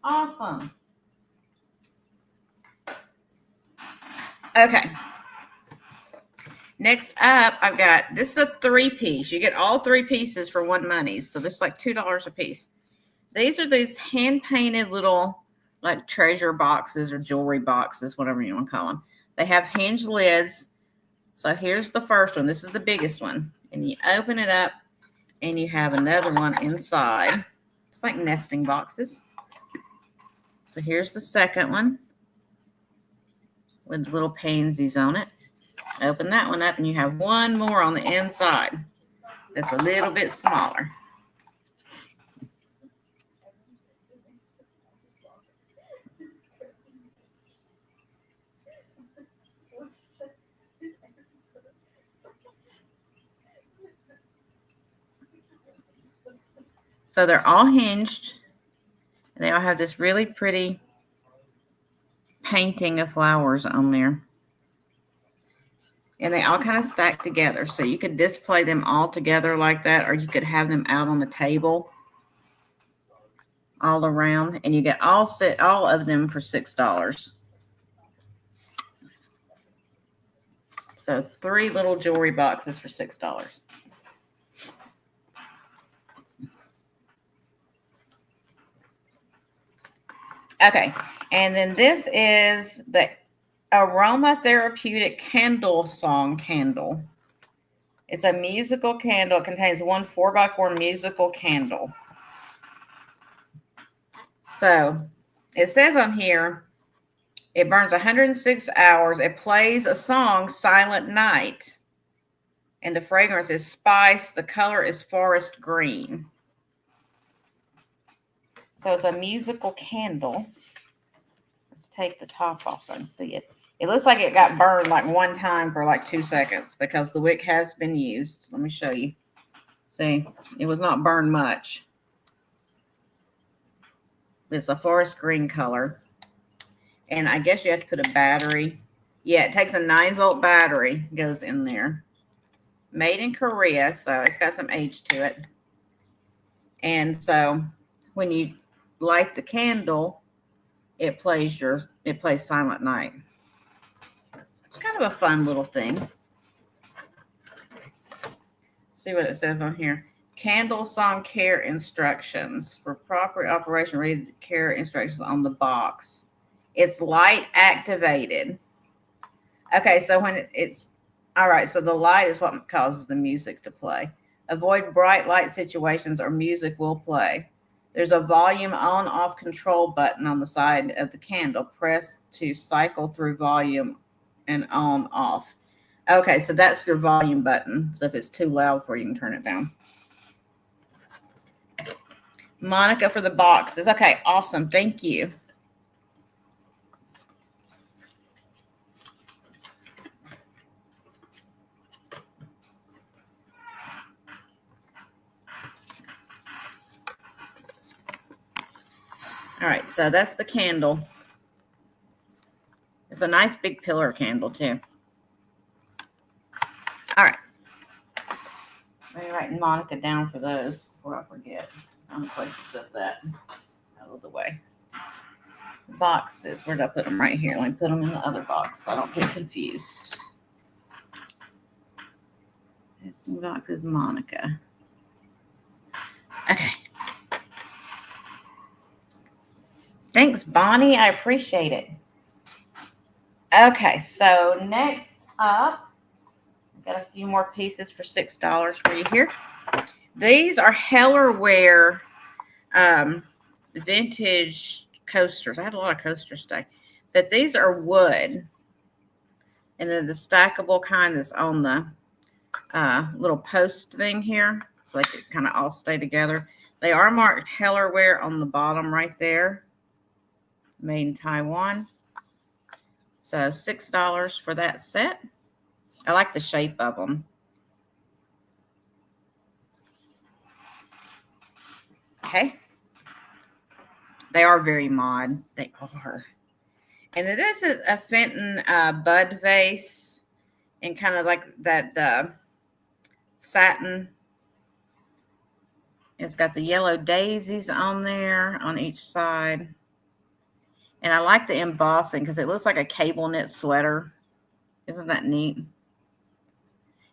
S2: Awesome. Okay. Next up, I've got, this is a 3-piece. You get all 3 pieces for one money. So this is like $2 a piece. These are these hand-painted little like treasure boxes or jewelry boxes, whatever you want to call them. They have hinged lids. So here's the first one. This is the biggest one. And you open it up and you have another one inside. It's like nesting boxes. So here's the second one with little pansies on it. Open that one up and you have one more on the inside that's a little bit smaller. So they're all hinged. And they all have this really pretty painting of flowers on there. And they all kind of stack together. So you could display them all together like that, or you could have them out on the table all around. And you get all of them for $6. So 3 little jewelry boxes for $6. Okay, and then this is the aromatherapeutic candle song candle. It's a musical candle. It contains one 4x4 musical candle. So it says on here, it burns 106 hours. It plays a song, Silent Night. And the fragrance is spice. The color is forest green. So it's a musical candle. Let's take the top off and see it. It looks like it got burned like one time for like 2 seconds because the wick has been used. Let me show you. See, it was not burned much. It's a forest green color. And I guess you have to put a battery. Yeah, it takes a 9-volt battery, goes in there. Made in Korea, so it's got some age to it. And so when you light the candle, it plays Silent Night. It's kind of a fun little thing. See what it says on here. Candle song care instructions. For proper operation, read care instructions on the box. It's light activated. Okay, so when it's all right, so the light is what causes the music to play. Avoid bright light situations or music will play. There's a volume on off control button on the side of the candle. Press to cycle through volume and on off. Okay, so that's your volume button. So if it's too loud for you, you can turn it down. Monica for the boxes. Okay, awesome. Thank you. All right, so that's the candle. It's a nice big pillar candle, too. All right. Let me write Monica down for those before I forget. I'm going to place to set that out of the way. Boxes. Where did I put them? Right here. Let me put them in the other box so I don't get confused. This box is Monica. Okay. Thanks, Bonnie. I appreciate it. Okay, so next up. Got a few more pieces for $6 for you here. These are Hellerware vintage coasters. I had a lot of coasters today, but these are wood, and they're the stackable kind that's on the little post thing here, so they could kind of all stay together. They are marked Hellerware on the bottom right there, made in Taiwan. So $6 for that set. I like the shape of them. Okay. They are very mod. They are. And then this is a Fenton bud vase, and kind of like that satin. It's got the yellow daisies on there on each side. And I like the embossing because it looks like a cable knit sweater. Isn't that neat?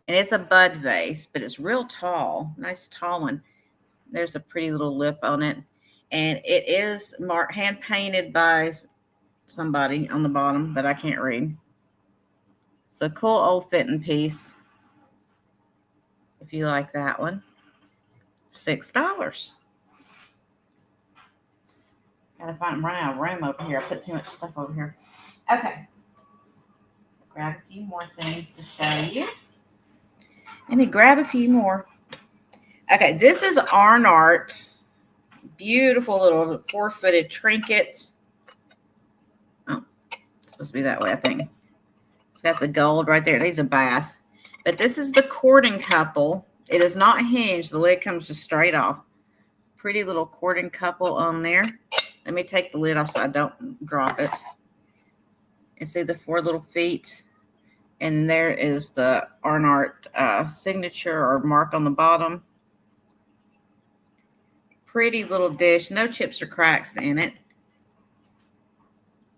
S2: And it's a bud vase, but it's real tall. Nice tall one. There's a pretty little lip on it. And it is hand painted by somebody on the bottom, but I can't read. It's a cool old Fenton piece. If you like that one. $6. Gotta find, I'm running out of room over here. I put too much stuff over here. Okay. Grab a few more things to show you. Let me grab a few more. Okay, this is Arnart. Beautiful little 4-footed trinket. Oh, it's supposed to be that way, I think. It's got the gold right there. It needs a bath. But this is the courting couple. It is not hinged. The lid comes just straight off. Pretty little courting couple on there. Let me take the lid off so I don't drop it. And see the 4 little feet. And there is the Arnart signature or mark on the bottom. Pretty little dish. No chips or cracks in it.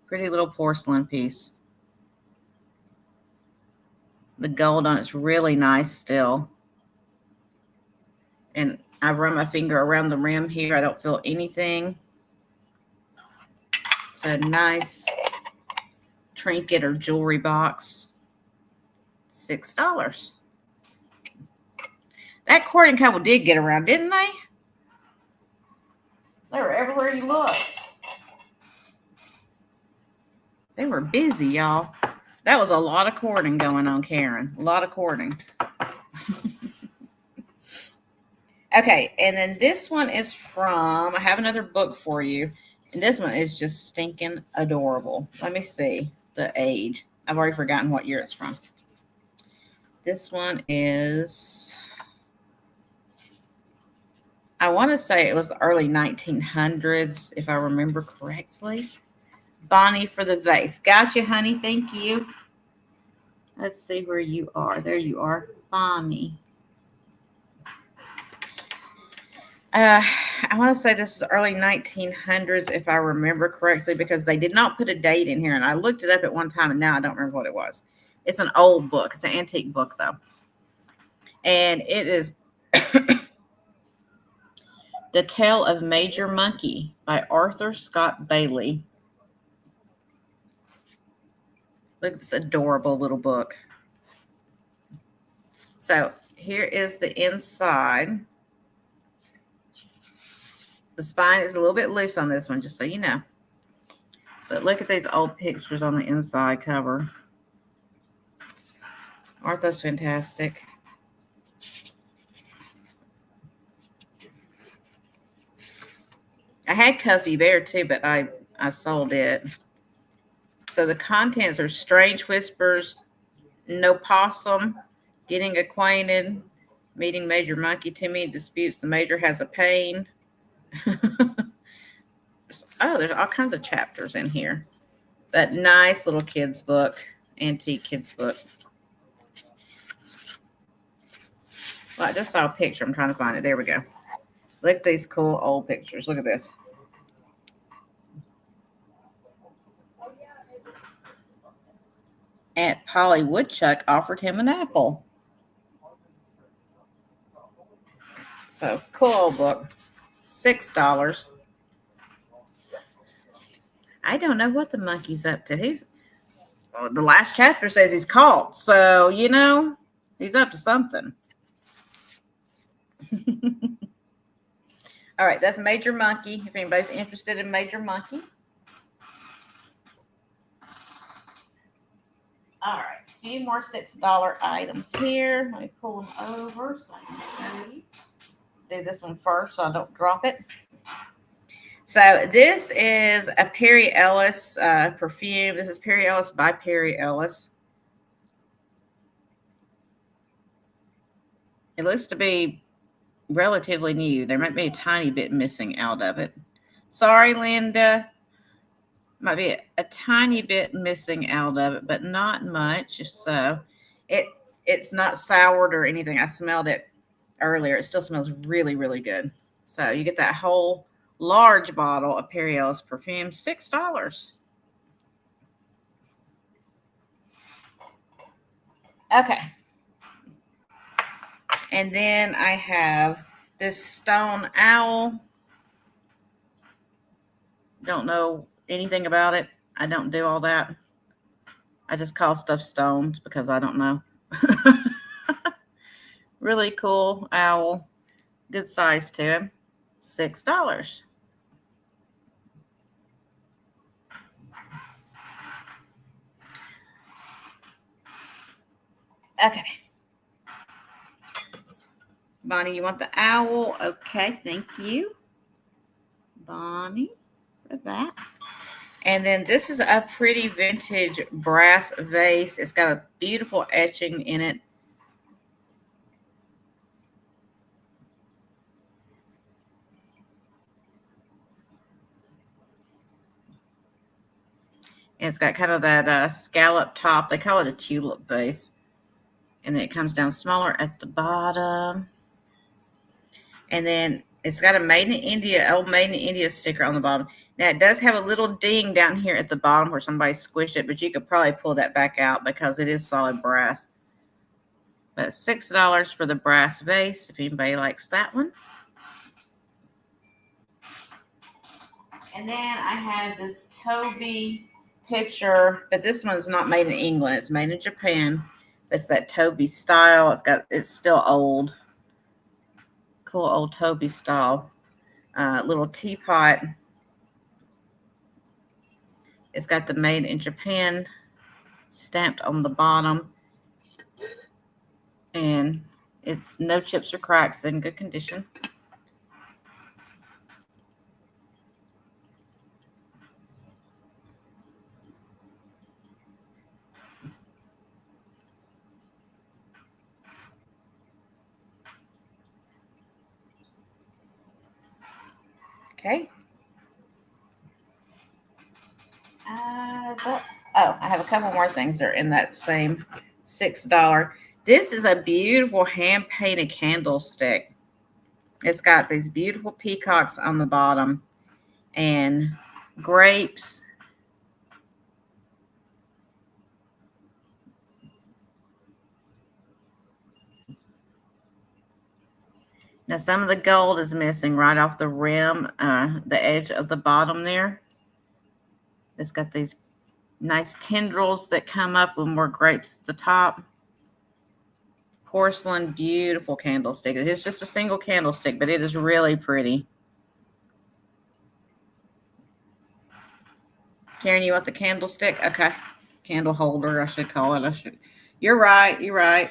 S2: Pretty little porcelain piece. The gold on it's really nice still. And I run my finger around the rim here. I don't feel anything. It's a nice trinket or jewelry box. $6. That courting couple did get around, didn't they? They were everywhere you looked. They were busy, y'all. That was a lot of courting going on, Karen. A lot of courting. Okay, and then this one is from, I have another book for you. And this one is just stinking adorable. Let me see the age. I've already forgotten what year it's from. This one is, I want to say it was the early 1900s, if I remember correctly. Bonnie for the vase. Gotcha, honey. Thank you. Let's see where you are. There you are. Bonnie. I want to say this is early 1900s, if I remember correctly, because they did not put a date in here. And I looked it up at one time, and now I don't remember what it was. It's an old book. It's an antique book, though. And it is The Tale of Major Monkey by Arthur Scott Bailey. Look at this adorable little book. So here is the inside. The spine is a little bit loose on this one, just so you know. But look at these old pictures on the inside cover. Aren't those fantastic? I had Cuffy Bear too, but I sold it. So the contents are Strange Whispers, No Possum, Getting Acquainted, Meeting Major Monkey, Timmy Disputes the Major Has a Pain. There's all kinds of chapters in here. But nice little kids book, antique kids book. Well, I just saw a picture. I'm trying to find it. There we go. Look at these cool old pictures. Look at this. Aunt Polly Woodchuck offered him an apple. So, cool old book. $6. I don't know what the monkey's up to. the last chapter says he's caught. So, you know, he's up to something. All right, that's Major Monkey. If anybody's interested in Major Monkey. All right, a few more $6 items here. Let me pull them over so I can show you. Do this one first so I don't drop it. So this is a Perry Ellis perfume. This is Perry Ellis by Perry Ellis. It looks to be relatively new. There might be a tiny bit missing out of it. Sorry, Linda. Might be a tiny bit missing out of it, but not much. So it's not soured or anything. I smelled it earlier. It still smells really, really good. So you get that whole large bottle of Perry Ellis perfume, $6. Okay. And then I have this stone owl. Don't know anything about it. I don't do all that. I just call stuff stones because I don't know. Really cool owl. Good size to him. $6. Okay. Bonnie, you want the owl? Okay, thank you. Bonnie, for that. And then this is a pretty vintage brass vase. It's got a beautiful etching in it. And it's got kind of that scallop top. They call it a tulip vase. And then it comes down smaller at the bottom. And then it's got a Made in India, old Made in India sticker on the bottom. Now, it does have a little ding down here at the bottom where somebody squished it, but you could probably pull that back out because it is solid brass. But $6 for the brass vase, if anybody likes that one. And then I have this Toby picture, but this one's not made in England. It's made in Japan. It's that Toby style. It's still old. Cool old Toby style. Little teapot. It's got the made in Japan stamped on the bottom. And it's no chips or cracks, in good condition. Okay. I have a couple more things that are in that same $6. This is a beautiful hand-painted candlestick. It's got these beautiful peacocks on the bottom and grapes. Now, some of the gold is missing right off the rim, the edge of the bottom there. It's got these nice tendrils that come up with more grapes at the top. Porcelain, beautiful candlestick. It's just a single candlestick, but it is really pretty. Karen, you want the candlestick? Okay. Candle holder, I should call it. You're right. You're right.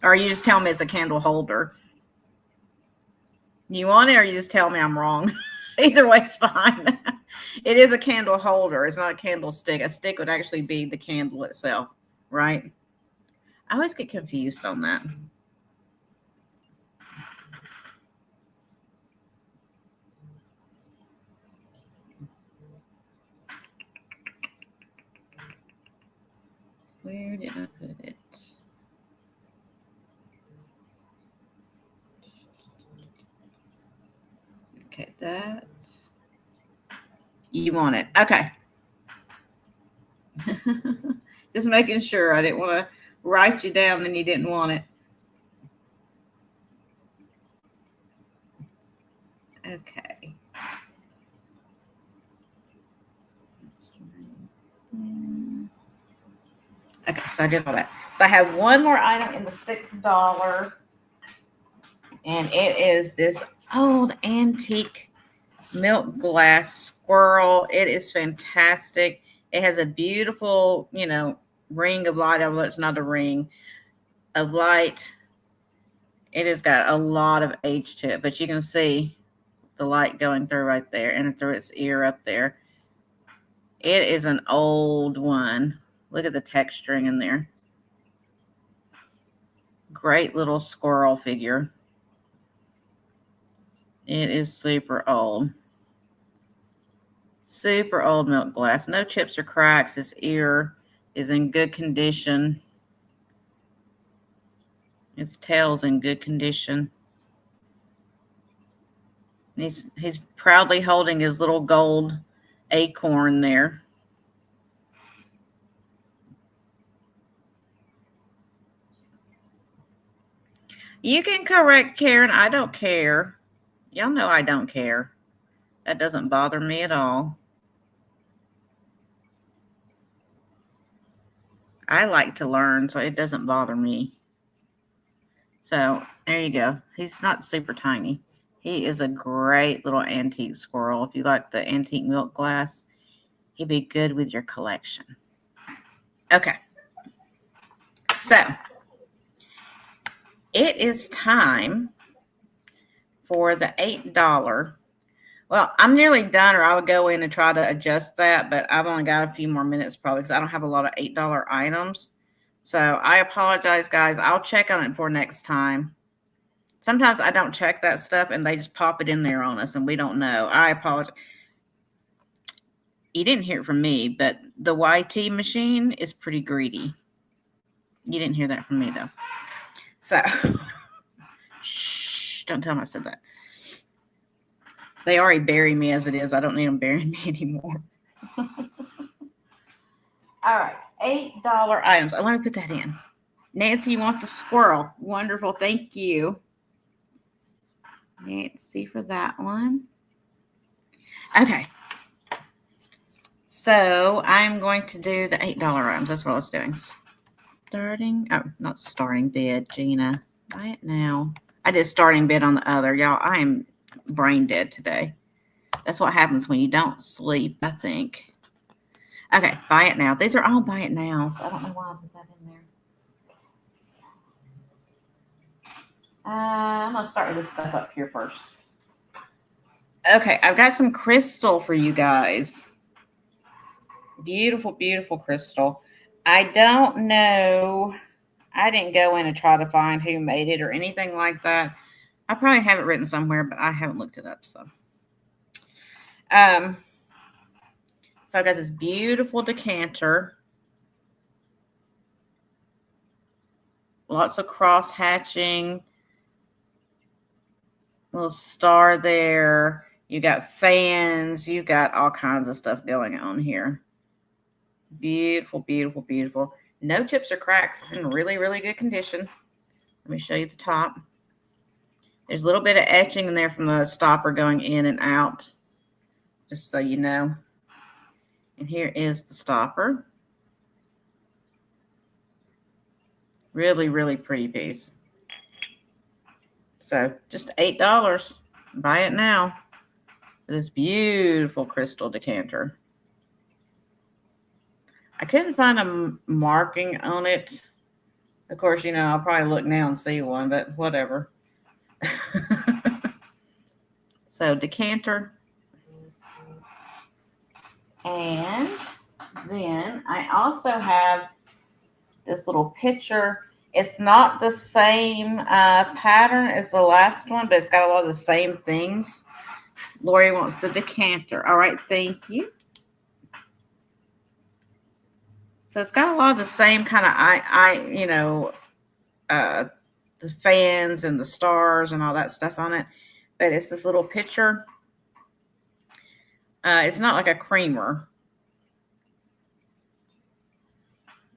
S2: Or you just tell me it's a candle holder. You want it, or you just tell me I'm wrong? Either way, it's fine. It is a candle holder. It's not a candlestick. A stick would actually be the candle itself, right? I always get confused on that. Where did I put it? Okay, that. You want it. Okay. Just making sure. I didn't want to write you down and you didn't want it. Okay. Okay, so I did all that. So I have one more item in the $6, and it is this old antique milk glass squirrel. It is fantastic. It has a beautiful, ring of light. Although it's not a ring of light. It has got a lot of age to it, but you can see the light going through right there and through its ear up there. It is an old one. Look at the texturing in there. Great little squirrel figure. It is super old. Super old milk glass. No chips or cracks. Its ear is in good condition. Its tail's in good condition. He's proudly holding his little gold acorn there. You can correct Karen. I don't care. Y'all know I don't care. That doesn't bother me at all. I like to learn, so it doesn't bother me. So there you go. He's not super tiny. He is a great little antique squirrel. If you like the antique milk glass, he'd be good with your collection. Okay. So it is time for the $8. Well, I'm nearly done, or I would go in and try to adjust that, but I've only got a few more minutes probably because I don't have a lot of $8 items. So I apologize, guys. I'll check on it for next time. Sometimes I don't check that stuff and they just pop it in there on us and we don't know. I apologize. You didn't hear it from me, but the YT machine is pretty greedy. You didn't hear that from me, though. So, shh, don't tell them I said that. They already bury me as it is. I don't need them burying me anymore. All right, $8 items. Oh, let me put that in. Nancy, you want the squirrel? Wonderful. Thank you, Nancy, for that one. Okay. So I'm going to do the $8 items. That's what I was doing. Not starting bid, Gina. Buy it now. I did starting bid on the other. Y'all, I am brain dead today. That's what happens when you don't sleep, I think. Okay, buy it now. These are all buy it now, so I don't know why I put that in there. I'm going to start with this stuff up here first. Okay, I've got some crystal for you guys. Beautiful, beautiful crystal. I don't know. I didn't go in and try to find who made it or anything like that. I probably have it written somewhere, but I haven't looked it up. So I've got this beautiful decanter. Lots of cross hatching. Little star there. You got fans. You got all kinds of stuff going on here. Beautiful, beautiful, beautiful. No chips or cracks. It's in really, really good condition. Let me show you the top. There's a little bit of etching in there from the stopper going in and out, just so you know. And here is the stopper. Really, really pretty piece. So just $8. Buy it now. This beautiful crystal decanter. I couldn't find a marking on it. Of course, I'll probably look now and see one, but whatever. So decanter. And then I also have this little pitcher. It's not the same pattern as the last one, but it's got a lot of the same things. Lori wants the decanter. All right, thank you. So it's got a lot of the same kind of, the fans and the stars and all that stuff on it. But it's this little pitcher. It's not like a creamer.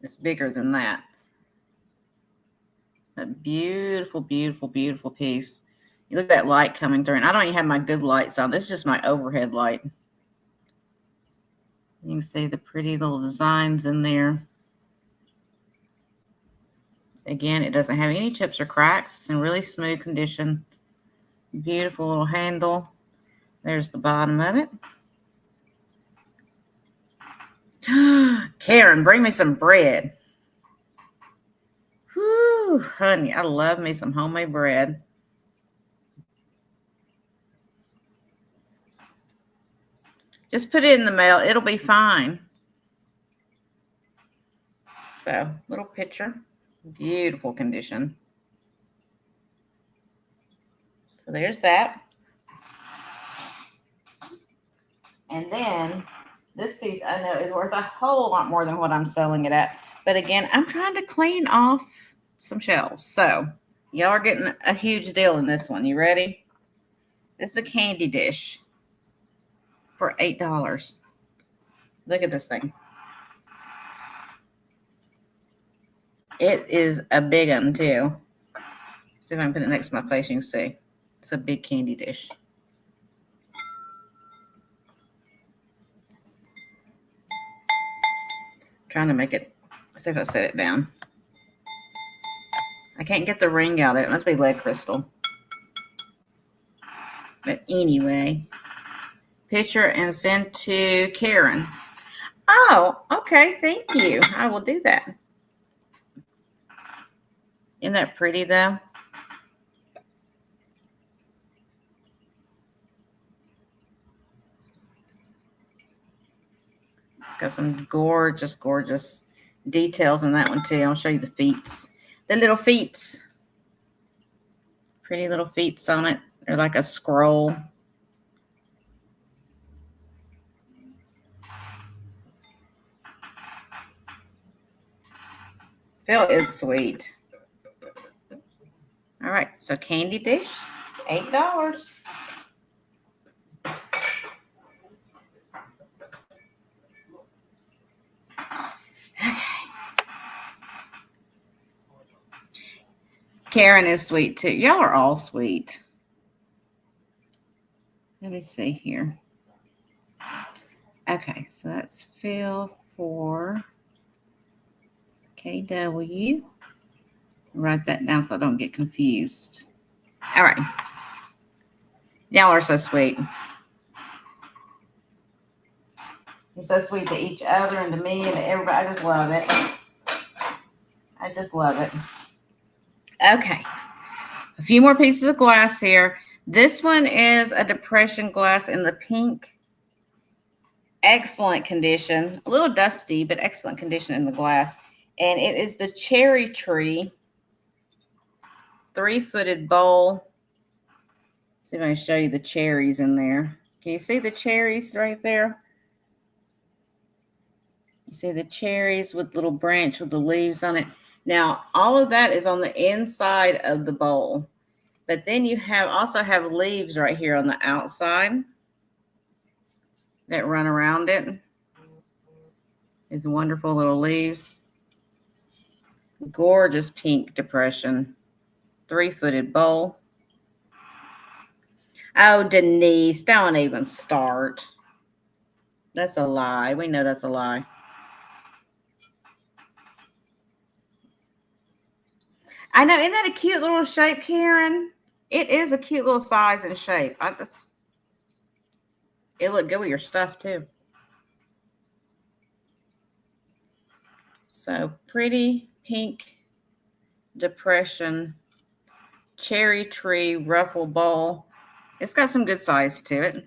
S2: It's bigger than that. A beautiful, beautiful, beautiful piece. You look at that light coming through. And I don't even have my good lights on. This is just my overhead light. You can see the pretty little designs in there. Again, it doesn't have any chips or cracks. It's in really smooth condition. Beautiful little handle. There's the bottom of it. Karen, bring me some bread. Whew, honey, I love me some homemade bread. Just put it in the mail. It'll be fine. So, little picture. Beautiful condition. So there's that. And then this piece I know is worth a whole lot more than what I'm selling it at. But again, I'm trying to clean off some shelves. So y'all are getting a huge deal in this one. You ready? This is a candy dish for $8. Look at this thing. It is a big one too. See if I can put it next to my face, you can see. It's a big candy dish. Trying to make it, see if I set it down. I can't get the ring out of it. It must be lead crystal. But anyway, picture and send to Karen. Oh, okay. Thank you. I will do that. Isn't that pretty though? It's got some gorgeous, gorgeous details in that one too. I'll show you the feet. The little feet. Pretty little feet on it. They're like a scroll. Phil is sweet. All right, so candy dish, $8. Okay. Karen is sweet too. Y'all are all sweet. Let me see here. Okay, so that's Phil for KW. Write that down so I don't get confused. All right. Y'all are so sweet. You're so sweet to each other and to me and to everybody. I just love it. I just love it. Okay. A few more pieces of glass here. This one is a depression glass in the pink. Excellent condition. A little dusty, but excellent condition in the glass. And it is the cherry tree 3-footed bowl. Let's see if I can show you the cherries in there. Can you see the cherries right there? You see the cherries with little branch with the leaves on it. Now, all of that is on the inside of the bowl. But then you also have leaves right here on the outside that run around it. These wonderful little leaves. Gorgeous pink depression. 3-footed bowl. Oh, Denise, don't even start. That's a lie. We know that's a lie. I know. Isn't that a cute little shape, Karen? It is a cute little size and shape. It look good with your stuff, too. So, pretty pink depression, cherry tree, ruffle bowl. It's got some good size to it.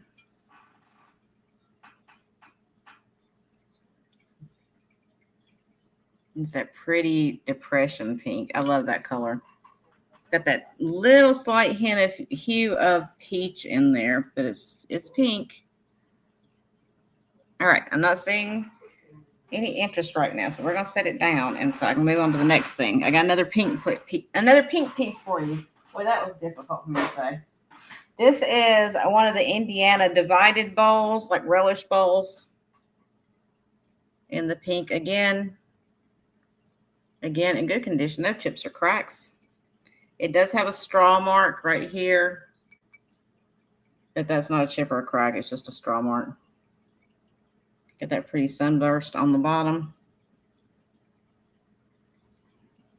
S2: It's that pretty depression pink. I love that color. It's got that little slight hint of hue of peach in there, but it's pink. All right, I'm not seeing any interest right now, so we're gonna set it down, and so I can move on to the next thing. I got another pink piece for you. Boy, that was difficult for me to say. This is one of the Indiana divided bowls, like relish bowls, in the pink again. Again, in good condition, no chips or cracks. It does have a straw mark right here, but that's not a chip or a crack. It's just a straw mark. Get that pretty sunburst on the bottom.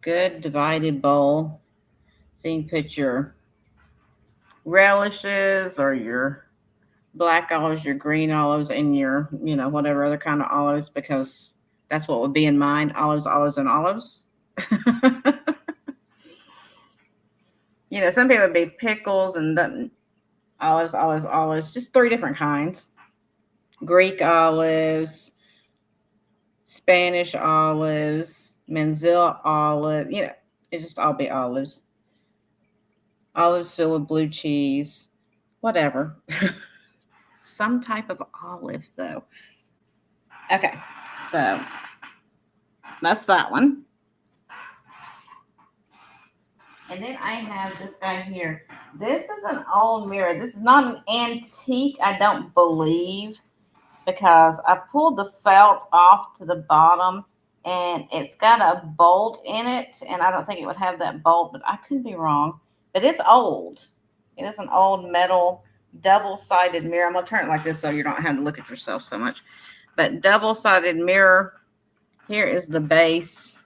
S2: good divided bowl. So you can put your relishes or your black olives, your green olives, and your, whatever other kind of olives, because that's what would be in mine. Olives, olives, and olives. Some people would be pickles and olives, olives, olives, just 3 different kinds. Greek olives, Spanish olives, Manzilla olive, it just all be olives. Olives filled with blue cheese, whatever. Some type of olive, though. Okay, so that's that one. And then I have this guy here. This is an old mirror. This is not an antique, I don't believe, because I pulled the felt off to the bottom and it's got a bolt in it. And I don't think it would have that bolt, but I could be wrong. But it's old. It is an old metal double-sided mirror. I'm going to turn it like this so you don't have to look at yourself so much. But double-sided mirror. Here is the base.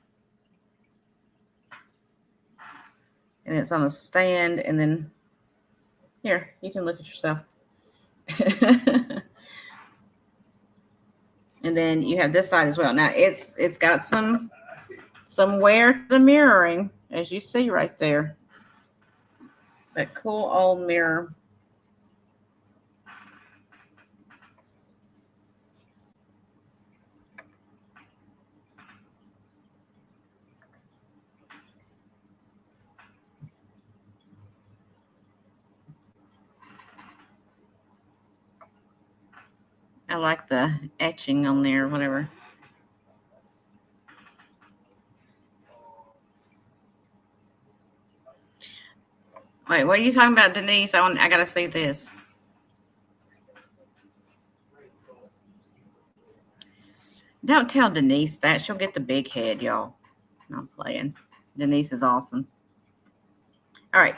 S2: And it's on a stand. And then here, you can look at yourself. And then you have this side as well. Now it's got some wear to the mirroring, as you see right there. That cool old mirror. I like the etching on there, whatever. Wait, what are you talking about, Denise? I gotta see this. Don't tell Denise that. She'll get the big head, y'all. No, I'm playing. Denise is awesome. All right.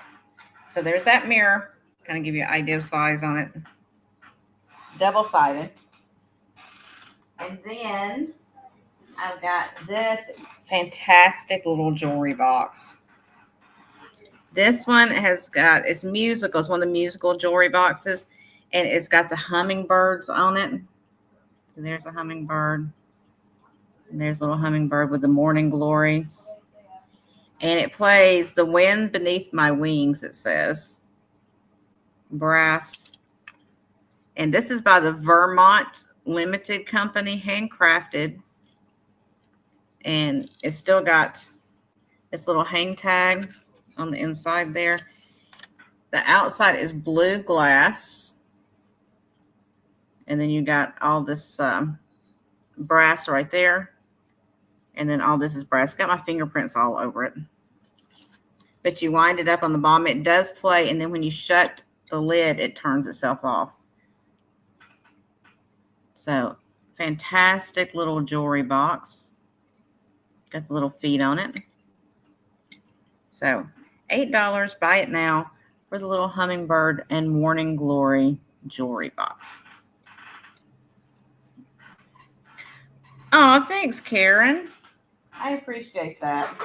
S2: So there's that mirror. Kind of give you an idea of size on it. Double-sided. And then I've got this fantastic little jewelry box. This one it's musical. It's one of the musical jewelry boxes. And it's got the hummingbirds on it. So there's a hummingbird. And there's a little hummingbird with the morning glories. And it plays The Wind Beneath My Wings, it says. Brass. And this is by the Vermont Limited Company, handcrafted. And it's still got this little hang tag on the inside there. The outside is blue glass. And then you got all this brass right there. And then all this is brass. It's got my fingerprints all over it. But you wind it up on the bottom. It does play. And then when you shut the lid, it turns itself off. So, fantastic little jewelry box. Got the little feet on it. So, $8. Buy it now for the little hummingbird and morning glory jewelry box. Oh, thanks, Karen. I appreciate that.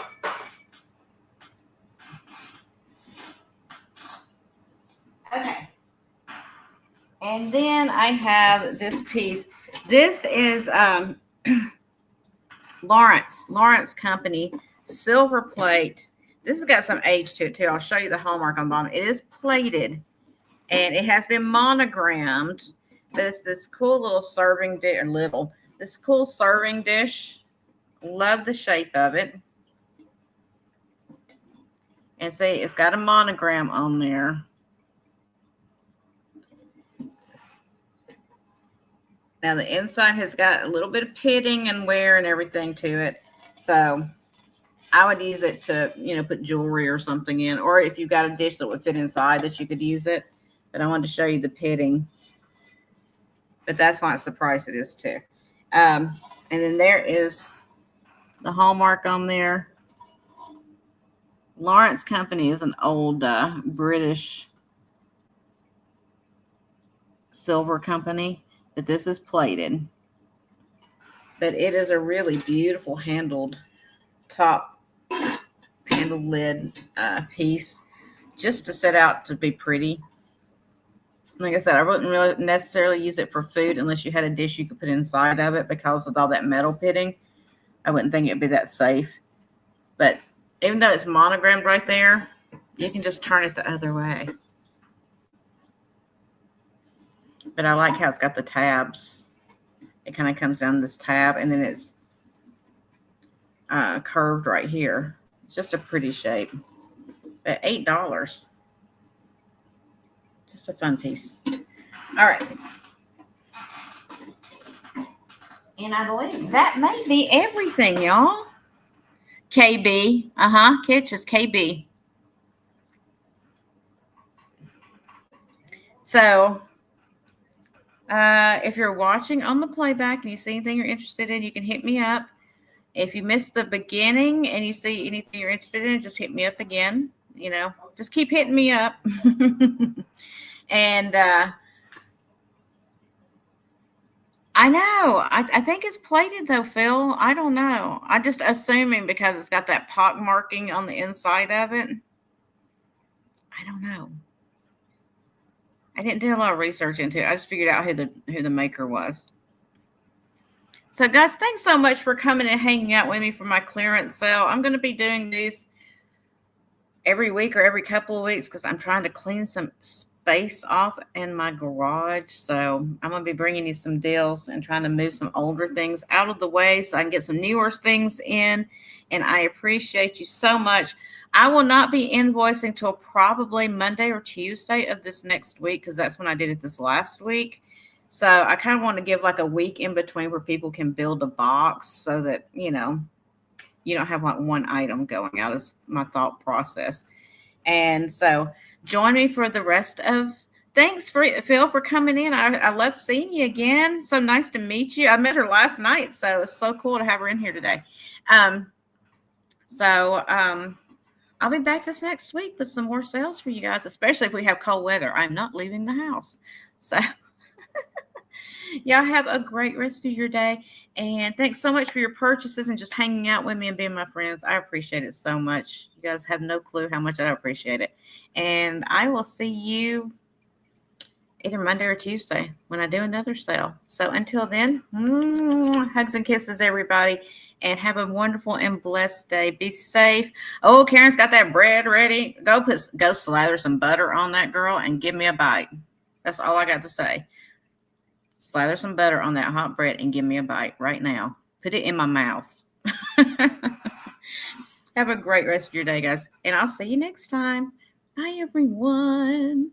S2: Okay. And then I have this piece. This is Lawrence Company silver plate. This has got some age to it too. I'll show you the hallmark on the bottom. It is plated and it has been monogrammed. But it's this cool little serving dish, this cool serving dish. Love the shape of it. And see, it's got a monogram on there. Now the inside has got a little bit of pitting and wear and everything to it. So I would use it to, put jewelry or something in. Or if you've got a dish that would fit inside that you could use it. But I wanted to show you the pitting. But that's why it's the price it is too. And then there is the hallmark on there. Lawrence Company is an old British silver company. But this is plated. But it is a really beautiful handled top handle lid piece just to set out to be pretty. Like I said, I wouldn't really necessarily use it for food unless you had a dish you could put inside of it because of all that metal pitting. I wouldn't think it'd be that safe. But even though it's monogrammed right there, you can just turn it the other way. But I like how it's got the tabs. It kind of comes down this tab, and then it's curved right here. It's just a pretty shape. But $8. Just a fun piece. All right. And I believe that may be everything, y'all. KB. Kitch is KB. So, if you're watching on the playback and you see anything you're interested in, you can hit me up. If you missed the beginning and you see anything you're interested in, just hit me up again. Just keep hitting me up. And I know. I think it's plated though, Phil. I don't know. I just assuming because it's got that pock marking on the inside of it. I don't know. I didn't do a lot of research into it. I just figured out who the maker was. So guys, thanks so much for coming and hanging out with me for my clearance sale. I'm going to be doing these every week or every couple of weeks because I'm trying to clean some space off in my garage. So I'm going to be bringing you some deals and trying to move some older things out of the way so I can get some newer things in. And I appreciate you so much. I will not be invoicing till probably Monday or Tuesday of this next week because that's when I did it this last week. So I kind of want to give like a week in between where people can build a box so that, you don't have like one item going out is my thought process. And so join me for the rest of, thanks Phil for coming in. I love seeing you again. So nice to meet you. I met her last night. So it's so cool to have her in here today. I'll be back this next week with some more sales for you guys, especially if we have cold weather. I'm not leaving the house. So y'all have a great rest of your day. And thanks so much for your purchases and just hanging out with me and being my friends. I appreciate it so much. You guys have no clue how much I appreciate it. And I will see you either Monday or Tuesday when I do another sale. So until then, hugs and kisses, everybody. And have a wonderful and blessed day. Be safe. Oh, Karen's got that bread ready. Go slather some butter on that, girl, and give me a bite. That's all I got to say. Slather some butter on that hot bread and give me a bite right now. Put it in my mouth. Have a great rest of your day, guys. And I'll see you next time. Bye, everyone.